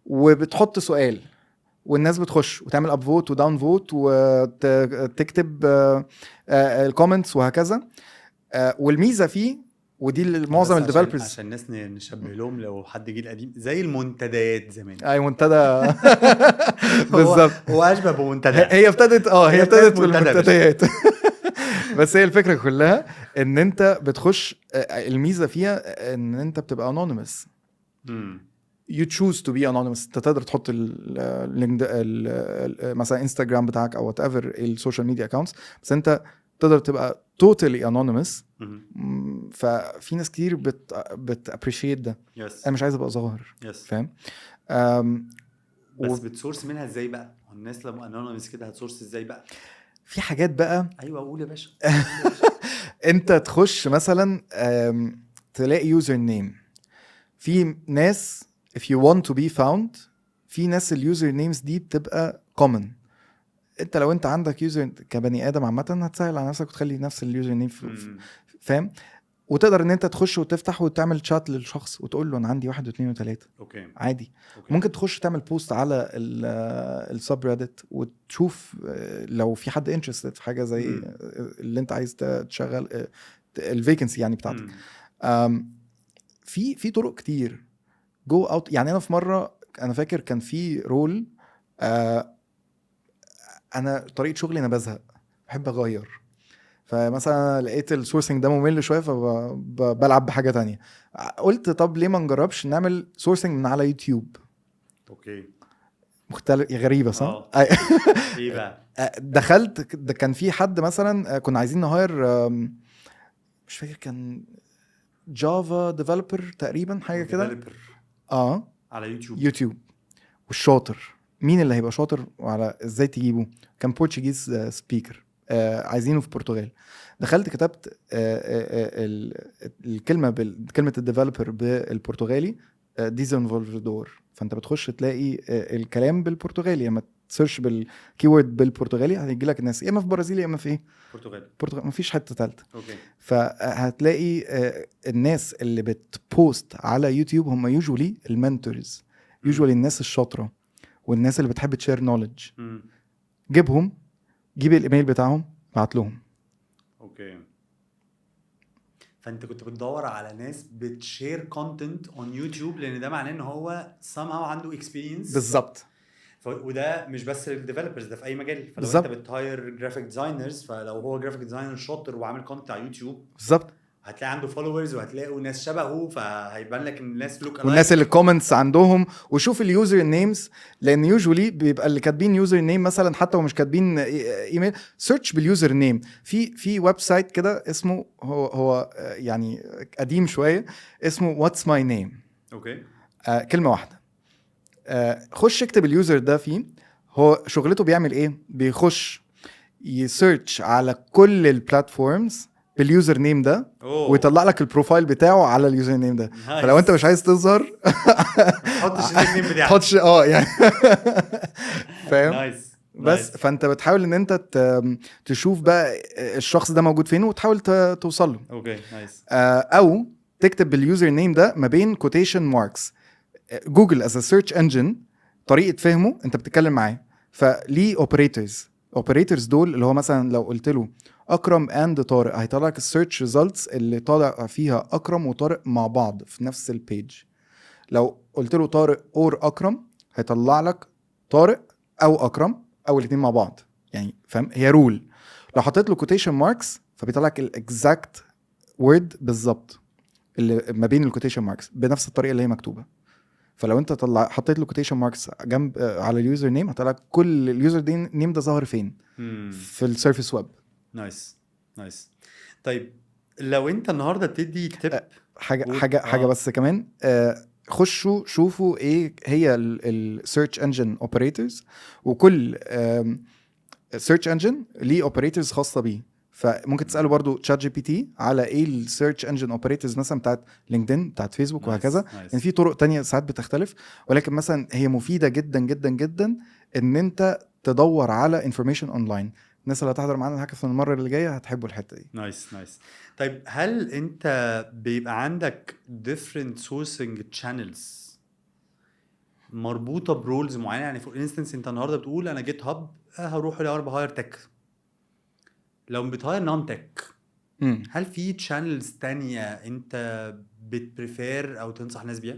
وبتحط سؤال والناس بتخش وتعمل اب فوت وداون فوت وتكتب الكومنتس وهكذا. والميزه فيه ودي معظم الديفلوبرز عشان الناس نشبه لهم لو حد جيل قديم زي المنتديات زمان. اي منتدى بالظبط، هو اشبه بمنتدى. هي ابتدت بالمنتديات بس هي الفكره كلها ان انت بتخش، الميزه فيها ان انت بتبقى anonymous. you choose to be anonymous. انت تقدر تحط مثلا انستغرام بتاعك او whatever السوشيال ميديا اكاونتس، بس انت تقدر تبقى totally anonymous. ففي ناس كتير appreciate ده. انا مش عايز ابقى ظاهر، فاهم؟ بس بتسورس منها ازاي بقى؟ الناس لما anonymous كده هتسورس ازاي بقى؟ في حاجات بقى. ايوه قول يا باشا. انت تخش مثلا تلاقي يوزر نيم. في ناس if you want to be found، في ناس اليوزر نيمز دي بتبقى common. انت لو انت عندك يوزر كبني ادم عامه هتسهل على نفسك وتخلي نفس اليوزر نيم فاهم، وتقدر ان انت تخش وتفتح وتعمل شات للشخص وتقول له انا عندي 1 و2 و3. اوكي عادي. أوكي. ممكن تخش تعمل بوست على السب ريدت وتشوف لو في حد انترستد في حاجه زي اللي انت عايز تشغل الفيكنسي يعني بتاعتك. في طرق كتير جو اوت. يعني انا في مره انا فاكر كان في رول، انا طريقه شغلي انا بزهق بحب اغير، فمثلا لقيت السورسنج ده ممل شويه فبلعب بحاجه تانية. قلت طب ليه ما نجربش نعمل سورسنج من على يوتيوب. اوكي مختلف غريبه صح. ايه بقى دخلت ده كان في حد مثلا كنا عايزين نهاير مش فاكر كان جافا ديفلوبر تقريبا حاجه كده على يوتيوب. والشاطر مين اللي هيبقى شاطر وعلى ازاي تجيبه؟ كان بورتوجيز سبيكر عايزينه في البرتغال. دخلت كتبت كلمه الديفلوبر بالبرتغالي ديزنفولفدور، فانت بتخش تلاقي الكلام بالبرتغالي. اما تسيرش بالكيورد بالبرتغالي هيجي لك الناس يا اما في برازيل يا اما في ايه برتغال مفيش حته ثالثه. فهتلاقي الناس اللي بتبوست على يوتيوب هم يوجولي المنتورز، يوجولي الناس الشاطره والناس اللي بتحب تشير نوليدج. جيبهم، جيب الايميل بتاعهم، بعت لهم. اوكي. فانت كنت بتدور على ناس بتشير كونتنت اون يوتيوب، لان ده معناه ان هو somehow عنده اكسبيرينس. بالظبط. وده مش بس للديفلوبرز، ده في اي مجال. فلو بالزبط. انت بتهاير جرافيك ديزاينرز، فلو هو جرافيك ديزاينر شاطر وعامل كونتنت على يوتيوب بالظبط هتلاقي عنده فولورز وهتلاقوا ناس شبهه، فهيبان لك ان الناس لوك الايك. والناس اللي كومنتس عندهم. وشوف اليوزر نيمز، لان يوجولي بيبقى اللي كاتبين يوزر نيم مثلا حتى ومش كاتبين ايميل، سيرش باليوزر نيم. في ويب سايت كده اسمه هو يعني قديم شويه، اسمه واتس ماي نيم. اوكي. كلمه واحده. خش اكتب اليوزر ده فيه. هو شغلته بيعمل ايه؟ بيخش يسيرش على كل البلاتفورمز باليوزر نيم ده ويطلع لك البروفايل بتاعه على اليوزر نيم ده. فلو انت مش عايز تظهر حطش النيم بتاعك، حطش يعني فاهم. نايس. بس فانت بتحاول ان انت تشوف بقى الشخص ده موجود فين وتحاول توصل له. اوكي نايس. او تكتب باليوزر نيم ده ما بين كوتيشن ماركس. جوجل از سيرش انجن طريقه فهمه انت بتتكلم معاه، فليه اوبريتورز دول اللي هو مثلا لو قلت له اكرم اند طارق هيطلع لك السيرش ريزلتس اللي طالع فيها اكرم وطارق مع بعض في نفس البيج. لو قلت له طارق اور اكرم هيطلع لك طارق او اكرم او الاثنين مع بعض. يعني فاهم، هي رول. لو حطيت له كوتيشن ماركس فبيطلع لك الاكزاكت وورد بالظبط اللي ما بين الكوتيشن ماركس بنفس الطريقه اللي هي مكتوبه. فلو انت حطيت له كوتيشن ماركس جنب على اليوزر نيم هتطلع لك كل اليوزر نيم ده ظاهر فين في السيرفيس ويب. نايس. طيب لو انت النهارده بتدي تيب حاجه بس كمان، خشوا شوفوا ايه هي السيرش انجن اوبريتورز، وكل سيرش انجن ليه اوبريتورز خاصه بيه. فممكن تساله برضو تشات جي بي تي على ايه السيرش انجن اوبريتورز مثلا بتاعت لينكدين بتاعت فيسبوك وهكذا. يعني في طرق تانية ساعات بتختلف، ولكن مثلا هي مفيده جدا جدا جدا ان انت تدور على انفورميشن اونلاين. الناس اللي هتحضر معانا الهاكاثون المره اللي جايه هتحبوا الحته دي. نايس. طيب هل انت بيبقى عندك different sourcing channels مربوطه برولز معينه؟ يعني فور انستنس انت النهارده بتقول انا جيت هاب هروح لو انا بهاير تك، لو بتهاير نون تك هل في channels تانية انت بتبريفير او تنصح ناس بيها؟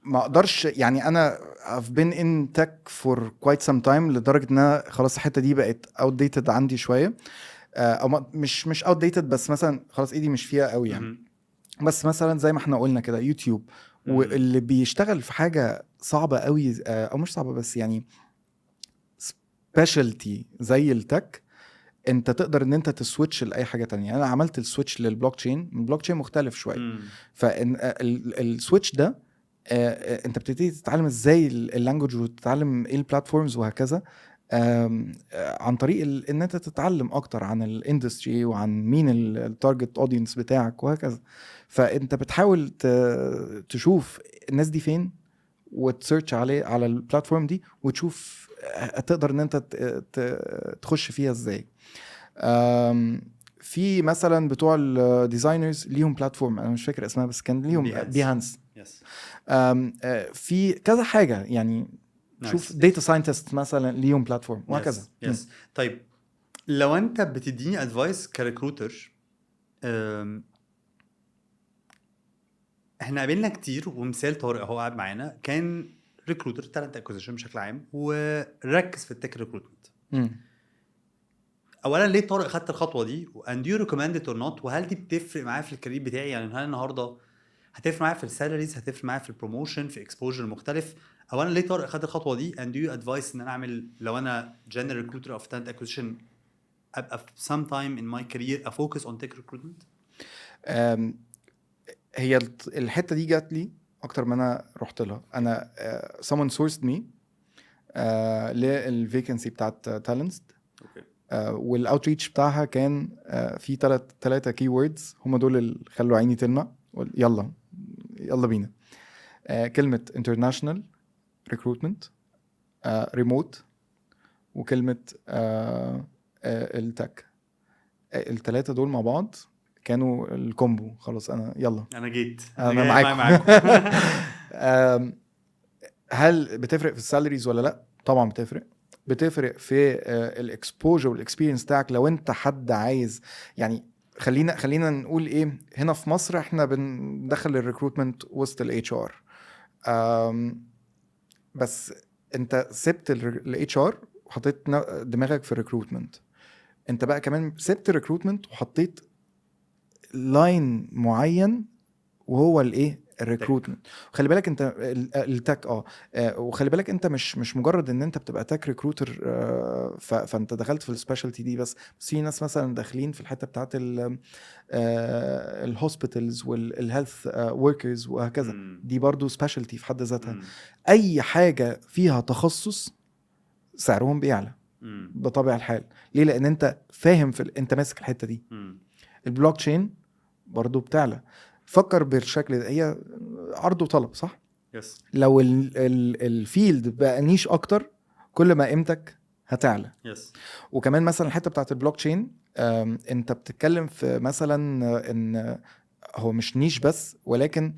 ما اقدرش يعني انا I've been in tech for quite some time لدرجه ان انا خلاص الحته دي بقت outdated عندي شويه، او مش outdated بس مثلا خلاص ايدي مش فيها قوي يعني. بس مثلا زي ما احنا قلنا كده يوتيوب، واللي بيشتغل في حاجه صعبه قوي او مش صعبه بس يعني سبيشالتي زي التك، انت تقدر ان انت تسويتش لاي حاجه تانية. انا عملت السويتش للبلوك تشين، البلوك تشين مختلف شويه. فان السويتش ده انت بتبتدي تتعلم ازاي اللانجوج وتتعلم ايه البلاتفورمز وهكذا. عن طريق ان انت تتعلم اكتر عن الاندستري وعن مين التارجت اودينس بتاعك وهكذا. فانت بتحاول تشوف الناس دي فين وتسيرش على البلاتفورم دي وتشوف تقدر ان انت تخش فيها ازاي. في مثلا بتوع الديزاينرز ليهم بلاتفورم انا مش فاكر اسمها بس كان ليهم بيهانس. في كذا حاجه يعني شوف داتا ساينتست مثلا ليهم بلاتفورم وهكذا. يس. طيب لو انت بتديني ادفايس كريكروتر، احنا قابلنا كتير ومثال طارق اهو قاعد معانا كان ريكروتر تالنت اكوزيشن بشكل عام وركز في التك ريكروتمنت. اولا ليه طارق خدت الخطوه دي and you recommend it or not، وهل دي بتفرق معايا في الكارير بتاعي؟ يعني هل النهارده هتفرق معايا في السالاريز، هتفرق معايا في البروموشن، في اكسبوجر مختلف؟ اولا ليه طارق خد الخطوه دي and you advise ان انا اعمل لو انا general recruiter of talent acquisition ابقى في some time in my career a focus on tech recruitment؟ هي الحته دي جات لي اكتر ما انا رحت لها. انا someone sourced me للفيكنسي بتاعت تالنتس، والاوتريتش بتاعها كان في ثلاثه كي ووردز هم دول اللي خلوا عيني تلمع. يلا بينا. كلمه international recruitment، remote، وكلمه التك. الثلاثه دول مع بعض كانوا الكومبو. خلاص انا جيت انا معاكم. هل بتفرق في السالاريز ولا لا؟ طبعا بتفرق في الاكسبوجر والاكسبيرينس بتاعك. لو انت حد عايز يعني خلينا نقول ايه، هنا في مصر احنا بندخل الريكروتمنت وسط الاتش ار، بس انت سبت الاتش ار وحطيت دماغك في الريكروتمنت. انت بقى كمان سبت الريكروتمنت وحطيت لاين معين وهو الايه الريكروتمنت. وخلي بالك انت التك وخلي بالك انت مش مجرد ان انت بتبقى تك ريكروتر فانت دخلت في السبيشالتي دي بس في ناس مثلا داخلين في الحته بتاعت الهوسبيتالز والهيلث وركرز وهكذا. دي برضو سبيشالتي في حد ذاتها. اي حاجه فيها تخصص سعرهم بيعلى بطبيعه الحال. ليه؟ لان انت فاهم انت ماسك الحته دي. البلوك تشين برضو بتعلى. فكر بالشكل ده، هي عرض وطلب، صح؟ يس. لو الفيلد بقى نيش اكتر كل ما قيمتك هتعلى. يس. وكمان مثلا الحته بتاعت البلوك تشين، انت بتتكلم في مثلا ان هو مش نيش بس ولكن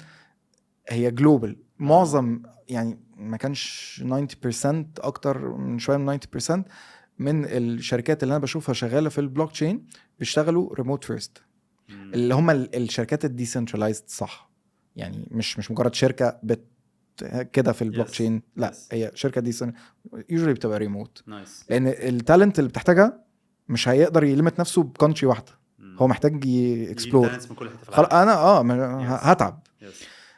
هي جلوبال. معظم يعني ما كانش 90% اكتر من شويه من 90% من الشركات اللي انا بشوفها شغاله في البلوك تشين بيشتغلوا ريموت فيرست، اللي هم الشركات الديسنترلايزد، صح؟ يعني مش مجرد شركه كده في البلوك تشين، لا هي شركه دي يوجوالي بتبقى ريموت. لان التالنت اللي بتحتاجها مش هيقدر يلمت نفسه بكونتري واحده، هو محتاج اكسبلور. انا هتعب.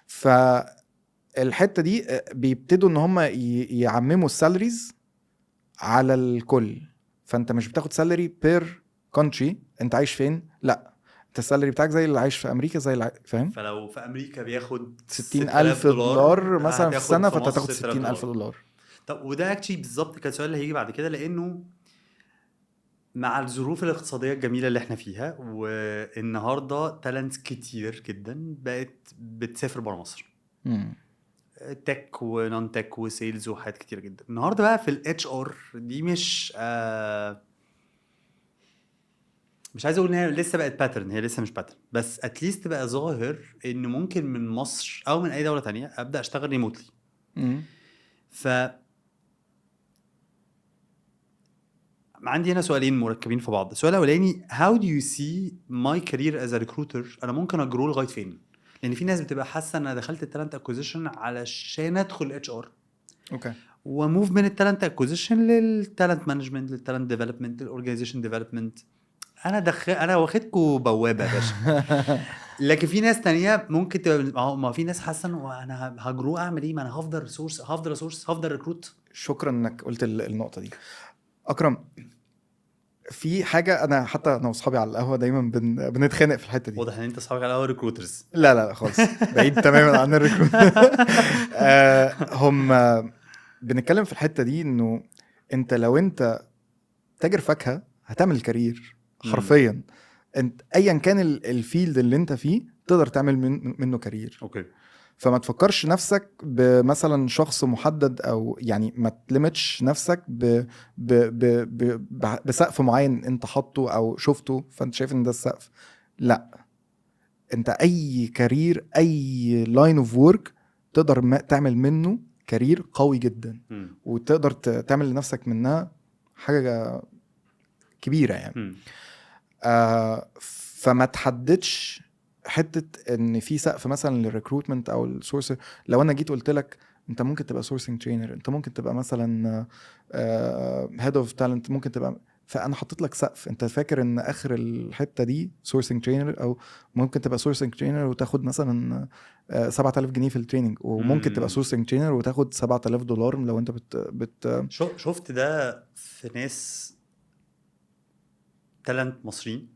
فالحته دي بيبتدوا ان هم يعمموا السالاريز على الكل. فانت مش بتاخد سالاري بير كونتري انت عايش فين، لا انت السالري بتاعك زي اللي عايش في امريكا فاهم؟ فلو في امريكا بياخد $60,000 مثلا في السنه فانت هتاخد $60,000. طب وده اكشلي بالظبط كان السؤال اللي هيجي بعد كده، لانه مع الظروف الاقتصاديه الجميله اللي احنا فيها والنهارده تالنت كتير جدا بقت بتسافر بره مصر، تك ونون تك وسيلز وحاجات كتير جدا. النهارده بقى في الاتش ار دي مش عايز اقول ان هي لسه بقت باترن، هي لسه مش باترن، بس اتليست بقى ظاهر ان ممكن من مصر او من اي دوله تانية ابدا اشتغل ريموتلي. ف عندي هنا سؤالين مركبين في بعض. السؤال الاولاني how do you see my career as a recruiter؟ انا ممكن اجرو لغايه فين؟ لان في ناس بتبقى حاسه ان انا دخلت التالنت اكوزيشن علشان ادخل اتش ار، اوكي، وموف من التالنت اكوزيشن للتالنت مانجمنت للتالنت ديفلوبمنت للاورجانيزيشن ديفلوبمنت. انا واخدكم بوابه يا باشا. لكن في ناس تانية ممكن تبقى ما في ناس حاسه انه انا هجرو اعمل ايه؟ ما انا هفضل ريسورس، هفضل ريكروت. شكرا انك قلت النقطه دي اكرم. في حاجه انا حتى انا واصحابي على القهوه دايما بنتخانق في الحته دي. واضح ان انت اصحابك على القهوه ريكروترز. لا خالص، بعيد تماما عن الريكروت. هم بنتكلم في الحته دي انه انت لو انت تاجر فاكهه هتعمل كارير حرفيا. انت ايا كان الفيلد اللي انت فيه تقدر تعمل منه كارير. اوكي. فما تفكرش نفسك بمثلا شخص محدد، او يعني ما تلمتش نفسك بسقف معين انت حاطه او شفته فانت شايف ان ده السقف. لا، انت اي كارير، اي لاين اوف وورك تقدر تعمل منه كارير قوي جدا، وتقدر تعمل لنفسك منها حاجة كبيرة يعني. فما تحددش حتة ان في سقف مثلا للريكروتمنت او السورس. لو انا جيت قلت لك انت ممكن تبقى سورسنج ترينر، انت ممكن تبقى مثلا هيد اوف تالنت، ممكن تبقى، فانا حطيت لك سقف. انت فاكر ان اخر الحته دي سورسنج ترينر، او ممكن تبقى سورسنج ترينر وتاخد مثلا 7000 جنيه في التريننج، وممكن تبقى سورسنج ترينر وتاخد $7000 لو انت شفت ده في ناس تالنت مصريين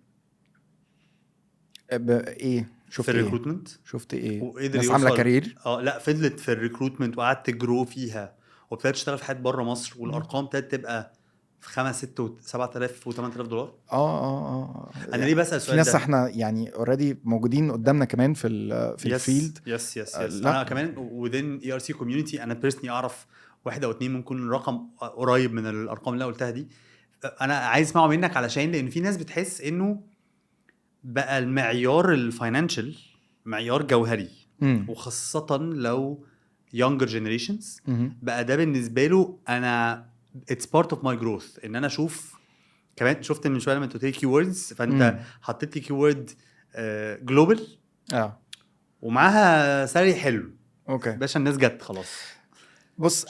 ايه؟ شفت في ايه؟ الريكروتمنت. شفت ايه؟ وقدر ناس عامله يوصل كارير. لا فضلت في الريكروتمنت وقعدت تجرو فيها وابتدت تشتغل في حاجات بره مصر، والارقام ابتدت تبقى في 5 6 و 7000 و 8000 دولار. انا ليه بسال السؤال في ناس ده؟ احنا يعني اوريدي موجودين قدامنا كمان في الفيلد. يس انا كمان within ERC community انا بيرسونلي اعرف واحد او اتنين ممكن الرقم قريب من الارقام اللي قلتها دي. انا عايز اسمعه منك علشان لان في ناس بتحس انه بقى المعيار الفاينانشال معيار جوهري، وخاصة لو younger generations بقى ده بالنسبة له أنا it's part of my growth. إن أنا أشوف كمان شفت من شوية لما أنت قلت keywords فأنت حطيت لي keyword global ومعاها سالري حلو. اوكي باشا الناس جت خلاص. بص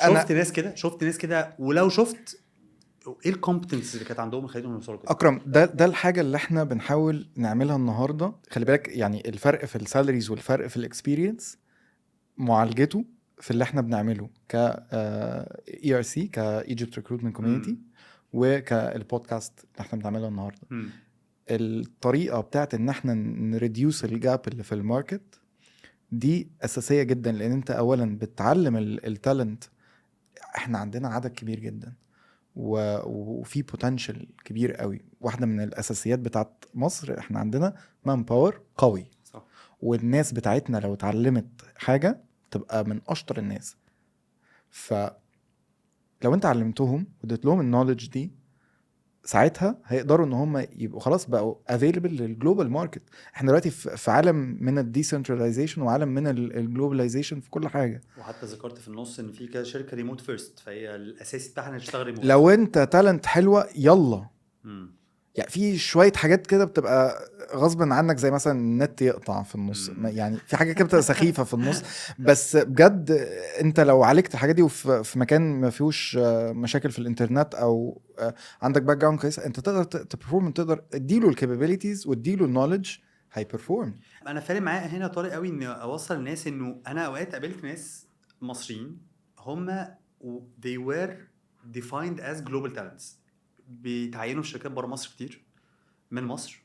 شفت ناس كده ولو شفت ايه الكومبتنس اللي كانت عندهم خليتهم يوصلوا كده؟ اكرم، ده الحاجه اللي احنا بنحاول نعملها النهارده. خلي بالك يعني الفرق في السالاريز والفرق في الاكسبيرينس معالجته في اللي احنا بنعمله ك ERC ك Egypt Recruitment Community وكالبودكاست اللي احنا بنعمله النهارده. الطريقه بتاعت ان احنا نريديوس الجاب اللي في الماركت دي اساسيه جدا، لان انت اولا بتعلم التالنت. احنا عندنا عدد كبير جدا وفي بوتنشال كبير قوي. واحده من الاساسيات بتاعت مصر احنا عندنا مان باور قوي، صح. والناس بتاعتنا لو اتعلمت حاجه تبقى من اشطر الناس. فلو انت علمتهم واديت لهم النوليدج دي ساعتها هيقدروا ان هم يبقوا خلاص بقوا افيلبل للجلوبال ماركت. احنا دلوقتي في عالم من الديسنتراليزيشن وعالم من الجلوباليزيشن في كل حاجه. وحتى ذكرت في النص ان في كده شركه ريموت فيرست، فهي الاساس بتاعها نشتغل ريموت. لو انت تالنت حلوه يلا يعني في شويه حاجات كده بتبقى غصب عنك، زي مثلا النت يقطع في النص، يعني في حاجه كده بتبقى سخيفه في النص. بس بجد انت لو عالجت الحاجات دي وفي مكان ما فيهوش مشاكل في الانترنت، او عندك باك جراوند كويس، انت تقدر تبرفورم، تقدر تديله الكابابيلتيز وتديله النوليدج هاي بيرفورم. انا فارق معايا هنا طارق قوي ان اوصل الناس انه انا اوقات قابلت ناس مصريين هم they were defined as global talents، بيتعينوا في شركات بره مصر كتير من مصر،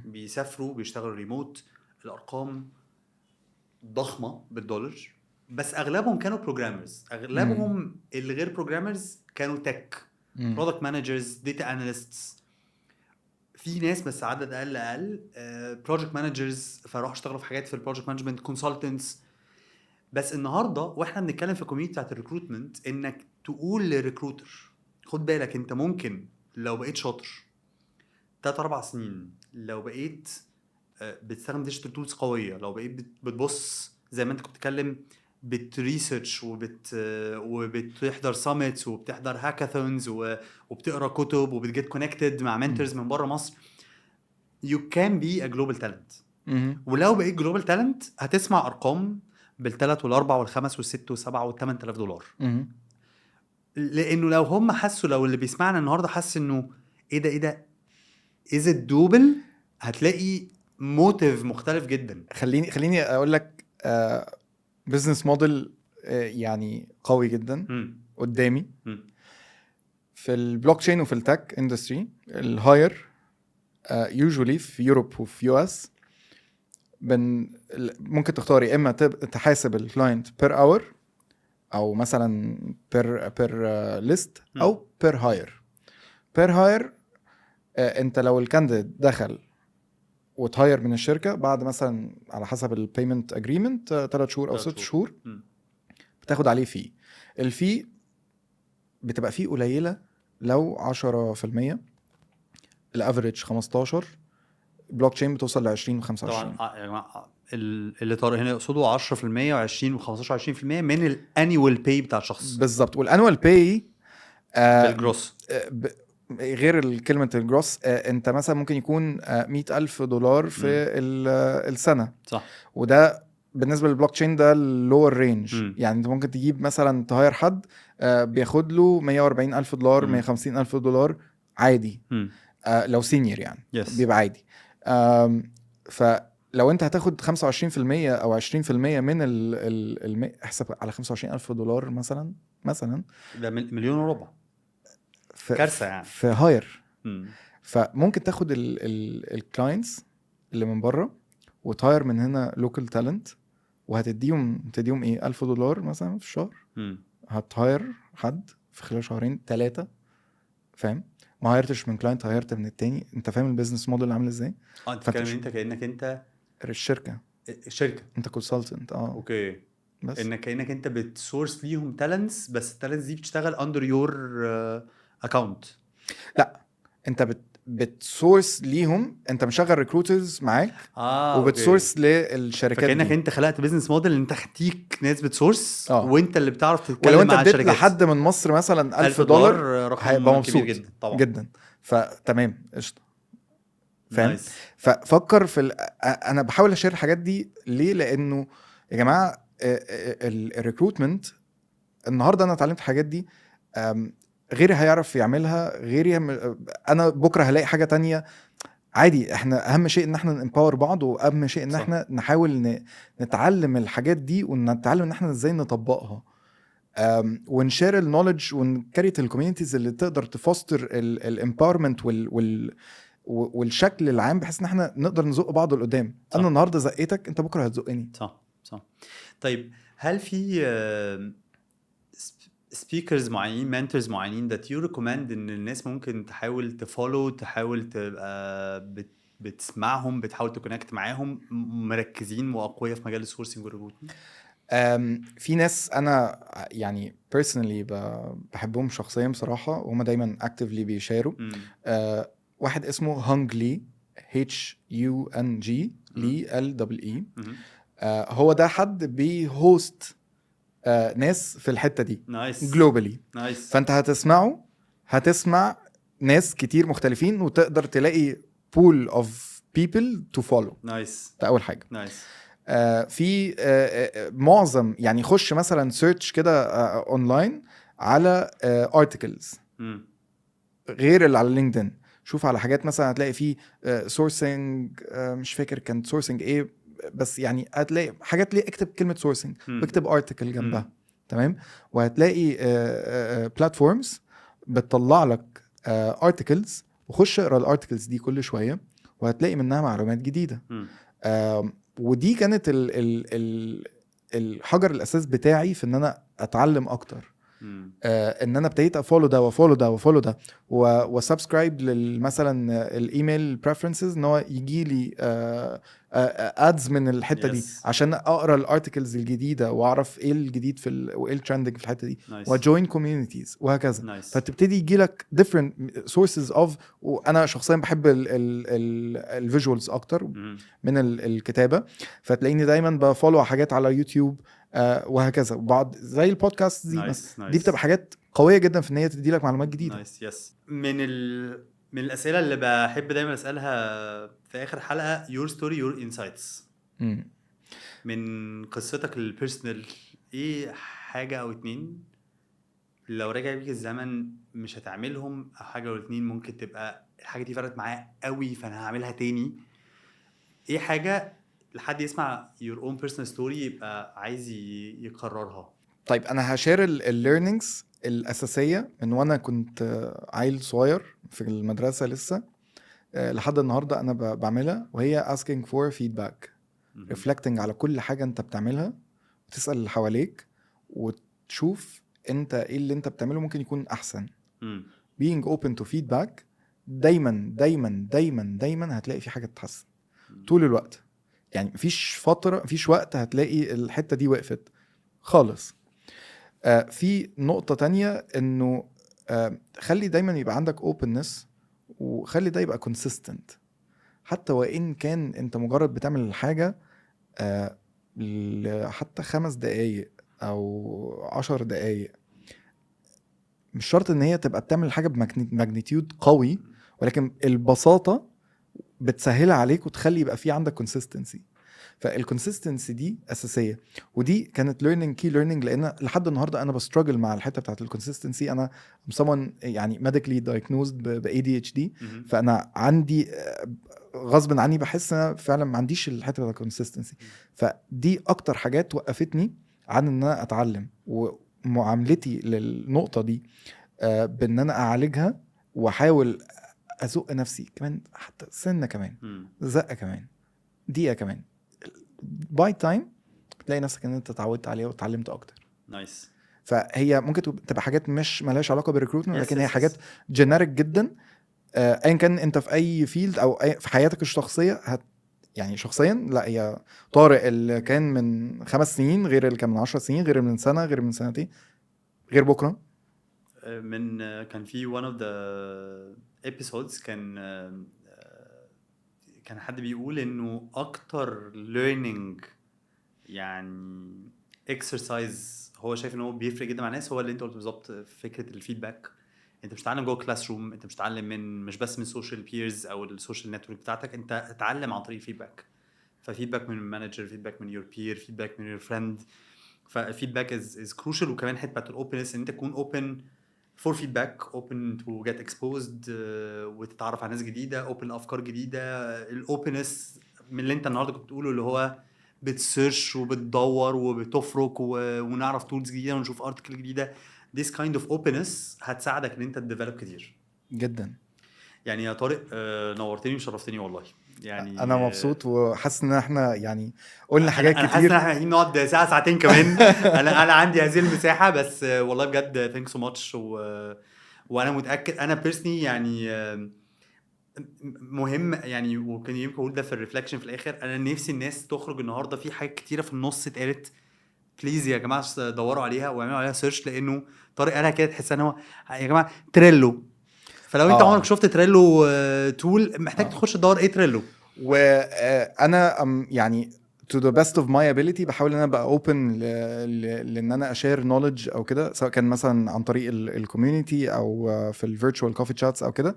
بيسافروا بيشتغلوا ريموت، الارقام ضخمه بالدولار، بس اغلبهم كانوا بروجرامرز. اغلبهم الغير بروجرامرز كانوا تك برودكت مانجرز، داتا اناليستس، في ناس بس عدد اقل بروجكت مانجرز فراحوا اشتغلوا في حاجات في البروجكت مانجمنت، كونسلتنتس. بس النهارده واحنا بنتكلم في الكوميونتي بتاعت الريكروتمنت انك تقول للريكروتر خد بالك انت ممكن لو بقيت شاطر 3-4 سنين، لو بقيت بتستخدم ديجيتال تولز قويه، لو بقيت بتبص زي ما انت كنت بتتكلم بتريسيرش وبتحضر ساميتس وبتحضر هاكاثونز وبتقرا كتب وبتجيت كونكتد مع منتورز من بره مصر، you can be a global talent. ولو بقيت global talent هتسمع ارقام بالثلاث والاربع والخمس والست والسبعة $8,000. لانه لو هم حسوا، لو اللي بيسمعنا النهارده حس انه ايه ده is it doable، هتلاقي موتيف مختلف جدا. خليني اقول لك بزنس موديل يعني قوي جدا قدامي في البلوك تشين وفي التك اندستري. الهاير يوجولي في يوروب وفي يو اس ممكن تختاري اما تحاسب الكلاينت بير اور، او مثلا بير ليست او بير هاير. بير هاير انت لو الكانديديت دخل وتهاير من الشركه بعد مثلا على حسب البيمنت اجريمنت 3 شهور او 6 شهور بتاخد عليه فيه. الفي بتبقى فيه قليله لو 10%، الافريج 15، بلوك تشين بتوصل ل 20 و 25. طبعا يا جماعه اللي طارق هنا يقصدوا 10% و20 و15 و20% من الانيوال باي بتاع الشخص بالظبط. والانوال باي بالجروس غير الكلمة الجروس. انت مثلا ممكن يكون $100,000 في السنة، صح. وده بالنسبة للبلوك تشين ده اللور رينج. يعني انت ممكن تجيب مثلا تهاير حد بياخد له $140,000 $150,000 عادي. لو سينيور يعني بيبقى عادي. فلو انت هتاخد 25% او 20% من احسب على $25,000 مثلا ده 1.4 مليون كارثه يعني في هاير. فممكن تاخد الكلاينتس اللي من بره وتهاير من هنا لوكال تالنت، وهتديهم ايه $1,000 مثلا في الشهر. هتهاير حد في خلال 2-3 فاهم؟ ما هايرتش من كلاينت، هايرت من التاني. انت فاهم البيزنس موديل عامل ازاي؟ انت بتتكلم انت كانك انت الشركه انت كونسلتنت. اوكي. بس كانك انت بتسورس ليهم تالنتس، بس التالنتس دي بتشتغل اندر يور اكاونت. لا، انت بتسورس ليهم، انت مشغل ريكروترز معاك وبتسورس للشركات فكأنك دي. انت خلقت بيزنس موديل انت تحتيك ناس بتسورس وانت اللي بتعرف تتكلم ولو انت مع اديت الشركات. لحد من مصر مثلا $1,000 هيبقى مبسوط جدا طبعا جدا. فتمام قشطه فاهم. ففكر في انا بحاول اشير الحاجات دي ليه؟ لانه يا جماعه الريكروتمنت النهارده انا اتعلمت الحاجات دي، غيري هيعرف يعملها، غيري انا بكره هلاقي حاجه تانية عادي. احنا اهم شيء ان احنا نمباور بعض، واهم شيء ان احنا نحاول نتعلم الحاجات دي ونتعلم ان احنا ازاي نطبقها، ونشير النولج ونكريت الكوميونيتيز اللي تقدر تفوستر الامباورمنت والشكل العام، بحيث ان احنا نقدر نزق بعض لقدام. انا النهارده زقيتك، انت بكره هتزقني. صح. طيب هل في سبيكرز معينين، منتورز معينين that you recommend ان الناس ممكن تحاول تفولو، تحاول تبقى بتسمعهم، بتحاول تكونكت معاهم، مركزين واقوياء في مجال السورسنج والريكروتمنت؟ في ناس انا يعني personally بحبهم شخصيا بصراحة، وهم دايما actively بيشاروا. واحد اسمه هونج لي، HUNG لي LEE. هو ده حد بيهوست ناس في الحتة دي جلوبالي. فانت هتسمع ناس كتير مختلفين، وتقدر تلاقي pool of people to follow. ده اول حاجة. في معظم يعني خش مثلا سيرش كده اونلاين على articles غير اللي على لينكدين. شوف على حاجات مثلا هتلاقي فيه سورسنج، مش فاكر كان سورسنج ايه، بس يعني هتلاقي حاجات ليه اكتب كلمة سورسنج واكتب ارتكل جنبها. تمام. وهتلاقي بلاتفورمز بتطلع لك ارتكلز، وخش اقرا الارتكلز دي كل شوية وهتلاقي منها معلومات جديدة. ودي كانت الحجر الاساس بتاعي في ان انا اتعلم اكتر. ان انا ابتديت افولو ده وفولو ده وفولو ده وسبسكرايب مثلا الايميل بريفرنسز ان هو يجي لي ادز من الحته دي عشان اقرا الارتكلز الجديده واعرف ايه الجديد وايه الترندنج في الحته دي، وجوين كوميونيتيز وهكذا. فتبتدي يجي لك different sources of. وانا شخصيا بحب الفيجوالز اكتر من الكتابه، فتلاقيني دايما بفولو حاجات على يوتيوب وهكذا. وبعض زي البودكاست دي دي بتبقى حاجات قويه جدا في ان هي تدي لك معلومات جديده. من الاسئله اللي بحب دايما اسالها في اخر حلقه your story your insights. من قصتك البيرسونال ايه حاجه او اتنين لو رجع بيك الزمن مش هتعملهم، او حاجه او اتنين ممكن تبقى الحاجه دي فرقت معايا قوي فانا هعملها تاني؟ ايه حاجه لحد يسمع your own personal story يبقى عايز يقررها؟ طيب انا هشير الليرنينجز الاساسيه من وانا كنت عيل صغير في المدرسه لسه لحد النهارده انا بعملها، وهي asking for feedback. reflecting على كل حاجه انت بتعملها، وتسال اللي حواليك تشوف انت ايه اللي انت بتعمله ممكن يكون احسن. مم. being open to feedback دايما دايما دايما دايما هتلاقي في حاجه تتحسن طول الوقت. يعني مفيش وقت هتلاقي الحته دي وقفت خالص. في نقطه تانية انه خلي دايما يبقى عندك openness، وخلي ده يبقى consistent. حتى وإن كان انت مجرد بتعمل الحاجة حتى 5 دقايق او 10 دقايق، مش شرط ان هي تبقى بتعمل الحاجة بماجنتيود قوي، ولكن البساطة بتسهلها عليك وتخلي يبقى في عندك consistency. فالكونسيستنسي دي اساسيه، ودي كانت كي ليرنينج، لان لحد النهارده انا بستراجل مع الحته بتاعت الكونسيستنسي. انا someone يعني medically diagnosed ب ADHD، فانا عندي غصب عني بحس انا فعلا ما عنديش الحته بتاعت الكونسيستنسي. فدي اكتر حاجات وقفتني عن ان انا اتعلم، ومعاملتي للنقطه دي بان انا اعالجها واحاول ازق نفسي كمان، حتى سنه كمان، زقه كمان، دقيقه كمان، باي تايم تلاقي نفسك ان انت اتعودت عليها واتعلمت اكتر. نايس. فهي ممكن تبقى حاجات مش مالهاش علاقه بالريكروتمنت، لكن هي حاجات جينيريك جدا. ايا كان انت في اي فيلد او في حياتك الشخصيه يعني شخصيا، لا هي طارق اللي كان من 5 سنين غير اللي كان من 10 سنين، غير من سنه، غير من سنتين، غير بكره. كان في one of the episodes كان حد بيقول انه اكتر learning يعني exercise هو شايف انه بيفرق جدا مع الناس، هو اللي انت قلت بالظبط، فكره الفيدباك. انت مش بتتعلم جوه كلاس روم، انت مش بتتعلم مش بس من سوشيال بيرز او السوشيال نتورك بتاعتك، انت تتعلم عن طريق الفيدباك. ففيدباك من المانجر، فيدباك من يور بير، فيدباك من يور فريند. فالفيدباك از كروشال. وكمان حته بتاعت الاوبنس، ان انت تكون اوبن فور فيدباك، اوبن تو جيت اكسبوزد، وتتعرف على ناس جديده، اوبن لافكار جديده. الاوبنس من اللي انت النهارده كنت بتقوله، اللي هو بتسيرش وبتدور وبتفرك ونعرف تولز جديده ونشوف ارتكل جديده. this kind of openness هتساعدك ان انت تديفلوب كتير جدا. يعني يا طارق نورتني وشرفتني والله. يعني انا مبسوط وحاسس ان احنا يعني قلنا حاجات كتير. انا حاسس ان احنا محتاجين نقعد ساعه ساعتين كمان. انا عندي هذه المساحه، بس والله بجد ثانكس سو ماتش. وانا متاكد انا بيرسوني يعني مهم يعني، وكان يمكن اقول ده في الريفلكشن في الاخر، انا نفسي الناس تخرج النهارده في حاجات كتيره في النص اتقالت، بليز يا جماعه دوروا عليها واعملوا عليها سيرش، لانه طارق قالها كده تحس ان هو يا جماعه تريلو. فلو انت عمرك شفت تريلو تول، محتاج تخش تدور ايه تريلو. وانا يعني to the best of my ability بحاول ان انا ابقى open لان انا اشير knowledge او كده، سواء كان مثلا عن طريق الكوميونتي او في الفيرتشوال كوفي تشاتس او كده.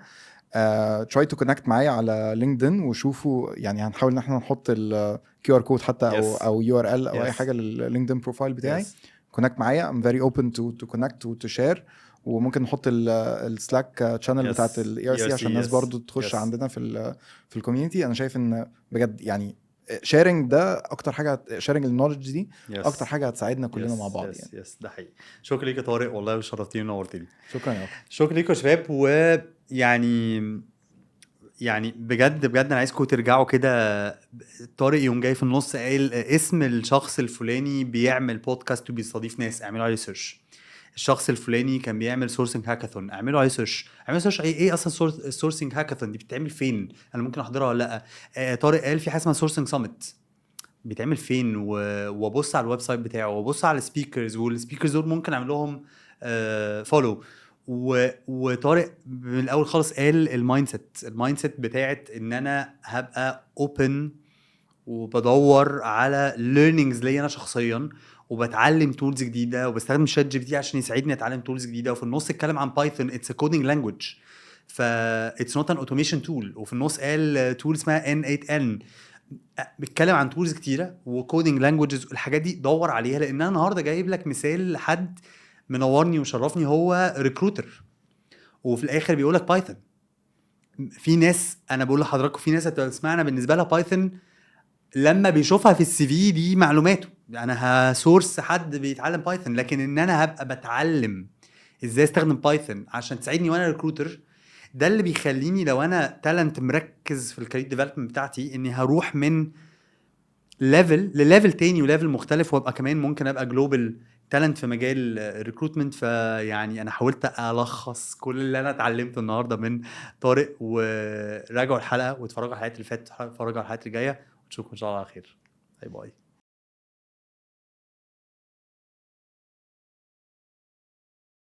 try to connect معايا على لينكدين وشوفوا، يعني هنحاول ان احنا نحط ال QR code حتى او URL او اي حاجه لللينكدين بروفايل بتاعي. connect معايا، I'm very open to connect و to share. وممكن نحط السلاك شانل بتاعت ال ERC عشان الناس برضو تخش عندنا في الكوميونتي. انا شايف ان بجد يعني شيرنج ده اكتر حاجه، شيرنج النولج دي اكتر حاجه هتساعدنا كلنا مع بعض. يعني ده حقيقي. شكرا ليك يا طارق والله، شرفتني ونورتني. شكرا يا شكرا ليكم يا شباب. ويعني بجد انا عايزكم ترجعوا كده. طارق يوم جاي في النص قايل اسم الشخص الفلاني بيعمل بودكاست وبيستضيف ناس، اعملوا عليه سيرش. الشخص الفلاني كان بيعمل سورسنج هاكاثون، اعملوا عليه سيرش. اعملوا سيرش ايه اصلا السورسنج هاكاثون دي بتتعمل فين، انا ممكن احضرها ولا لا. طارق قال في حاجه اسمها سورسنج سامت، بيتعمل فين، وابص على الويب سايت بتاعه وابص على السبيكرز، والسبيكرز دول ممكن اعمل لهم فولو. وطارق من الاول خالص قال المايند سيت بتاعت ان انا هبقى اوبن وبدور على ليرنينجز ليا انا شخصيا، وبتعلم تولز جديده، وبستخدم شات جي بي تي عشان يساعدني اتعلم تولز جديده. وفي النص اتكلم عن بايثون، اتس ا كودينج لانجويج، اتس نوت ان اوتوميشن تول. وفي النص قال تول اسمها N8N، بيتكلم عن تولز كتيره وكودينج لانجويجز. الحاجات دي دور عليها، لان انا النهارده جايب لك مثال لحد منورني وشرفني، هو ريكروتر وفي الاخر بيقول لك بايثون. في ناس، انا بقول لحضراتكم في ناس هتسمعنا بالنسبه لها بايثون لما بيشوفها في السي في دي معلوماته، انا هسورس حد بيتعلم بايثون، لكن ان انا هبقى بتعلم ازاي استخدم بايثون عشان تساعدني وانا ريكروتر، ده اللي بيخليني لو انا تالنت مركز في الكارير ديفلوبمنت بتاعتي اني هروح من ليفل تاني وليفل مختلف، وابقى كمان ممكن ابقى جلوبال تالنت في مجال الريكروتمنت. فيعني انا حاولت الخص كل اللي انا اتعلمته النهارده من طارق. وراجعوا الحلقه واتفرجوا على الحلقات اللي فاتت، اتفرجوا على الحلقات اللي جايه، ونشوفكم ان شاء الله على خير. باي باي.